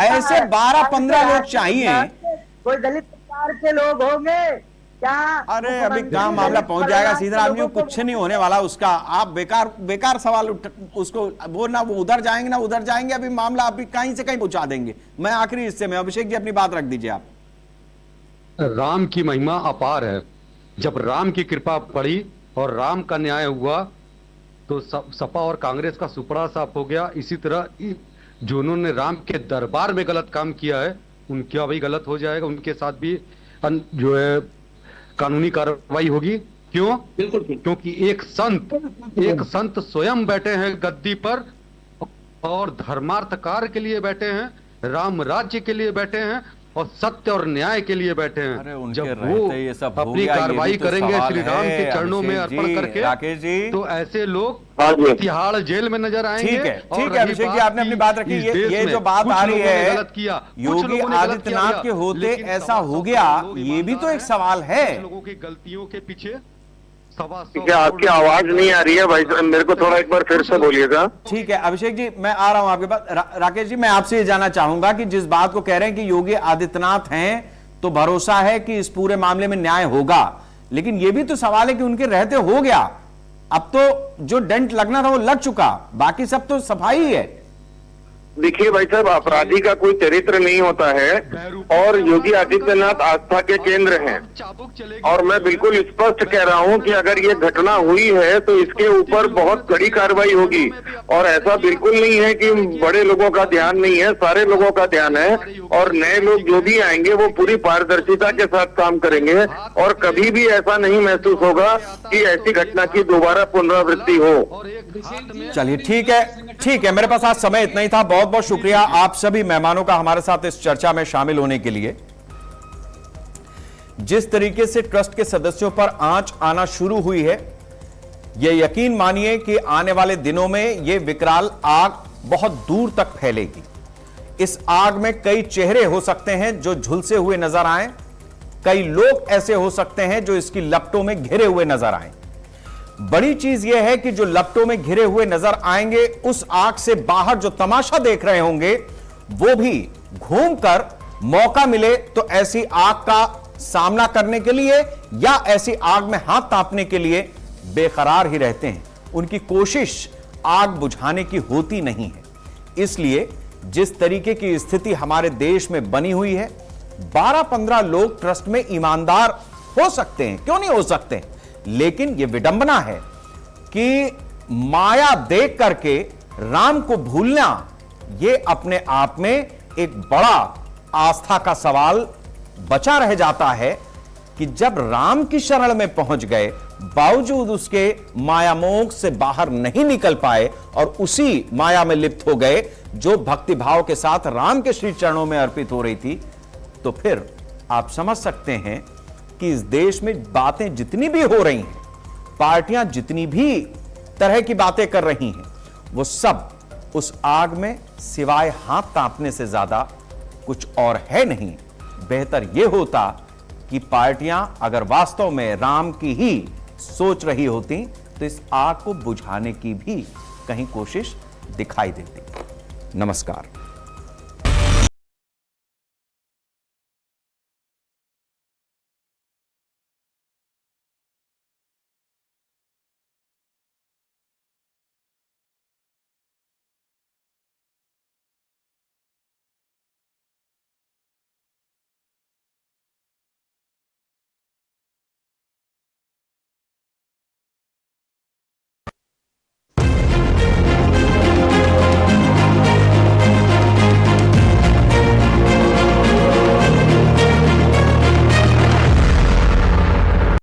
ऐसे 12-15 लोग चाहिए। कोई दलित परिवार के लोग होंगे क्या? अरे अभी कहां मामला पहुंच जाएगा सीताराम जी, कुछ नहीं होने वाला उसका। आप बेकार सवाल उसको वो ना वो उधर जाएंगे ना उधर जाएंगे, अभी मामला अभी कहीं से कहीं पहुंचा देंगे। मैं आखिरी हिस्से में, अभिषेक जी अपनी बात रख दीजिए आप। राम की महिमा अपार है। जब राम की कृपा पड़ी और राम का न्याय हुआ तो सपा और कांग्रेस का सुपड़ा साफ हो गया। इसी तरह जो उन्होंने राम के दरबार में गलत काम किया है उनका भी गलत हो जाएगा, उनके साथ भी जो है कानूनी कार्रवाई होगी। क्यों? बिल्कुल, क्योंकि एक संत स्वयं बैठे हैं गद्दी पर और धर्मार्थ कार्य के लिए बैठे हैं, राम राज्य के लिए बैठे हैं और सत्य और न्याय के लिए बैठे हैं। जब वो ये सब अपनी कार्रवाई करेंगे श्री राम के चरणों में अर्पण करके, राकेश जी, तो ऐसे लोग तिहाड़ जेल में नजर आएंगे। ठीक है अभिषेक जी, आपने अपनी बात रखी। ये जो बात आ रही है गलत किया, योगी आदित्यनाथ के होते ऐसा हो गया, ये भी तो एक सवाल है। लोगों की गलतियों के पीछे क्या आपकी आवाज नहीं आ रही है भाई साहब? मेरे को थोड़ा एक बार फिर से बोलिएगा। ठीक है अभिषेक जी, मैं आ रहा हूं आपके पास। राकेश जी, मैं आपसे ये जानना चाहूंगा कि जिस बात को कह रहे हैं कि योगी आदित्यनाथ हैं तो भरोसा है कि इस पूरे मामले में न्याय होगा, लेकिन यह भी तो सवाल है कि उनके रहते हो गया, अब तो जो डेंट लगना था वो लग चुका, बाकी सब तो सफाई ही है। देखिए भाई साहब, अपराधी का कोई चरित्र नहीं होता है और योगी आदित्यनाथ आस्था के केंद्र हैं। और मैं बिल्कुल स्पष्ट कह रहा हूं कि अगर ये घटना हुई है तो इसके ऊपर बहुत कड़ी कार्रवाई होगी। और ऐसा बिल्कुल नहीं है कि बड़े लोगों का ध्यान नहीं है, सारे लोगों का ध्यान है। और नए लोग जो भी आएंगे वो पूरी पारदर्शिता के साथ काम करेंगे और कभी भी ऐसा नहीं महसूस होगा कि ऐसी घटना की दोबारा पुनरावृत्ति हो। चलिए ठीक है, मेरे पास आज समय इतना ही था। बहुत बहुत शुक्रिया आप सभी मेहमानों का हमारे साथ इस चर्चा में शामिल होने के लिए। जिस तरीके से ट्रस्ट के सदस्यों पर आंच आना शुरू हुई है, यह यकीन मानिए कि आने वाले दिनों में यह विकराल आग बहुत दूर तक फैलेगी। इस आग में कई चेहरे हो सकते हैं जो झुलसे हुए नजर आए, कई लोग ऐसे हो सकते हैं जो इसकी लपटों में घिरे हुए नजर आए। बड़ी चीज यह है कि जो लपटों में घिरे हुए नजर आएंगे, उस आग से बाहर जो तमाशा देख रहे होंगे, वो भी घूमकर मौका मिले तो ऐसी आग का सामना करने के लिए या ऐसी आग में हाथ तापने के लिए बेकरार ही रहते हैं। उनकी कोशिश आग बुझाने की होती नहीं है। इसलिए जिस तरीके की स्थिति हमारे देश में बनी हुई है, 12-15 लोग ट्रस्ट में ईमानदार हो सकते हैं, क्यों नहीं हो सकते, लेकिन यह विडंबना है कि माया देख करके राम को भूलना, यह अपने आप में एक बड़ा आस्था का सवाल बचा रह जाता है कि जब राम की शरण में पहुंच गए, बावजूद उसके माया मोह से बाहर नहीं निकल पाए और उसी माया में लिप्त हो गए जो भक्ति भाव के साथ राम के श्री चरणों में अर्पित हो रही थी, तो फिर आप समझ सकते हैं कि इस देश में बातें जितनी भी हो रही हैं, पार्टियां जितनी भी तरह की बातें कर रही हैं, वो सब उस आग में सिवाय हाथ तापने से ज्यादा कुछ और है नहीं। बेहतर यह होता कि पार्टियां अगर वास्तव में राम की ही सोच रही होती तो इस आग को बुझाने की भी कहीं कोशिश दिखाई देती। नमस्कार।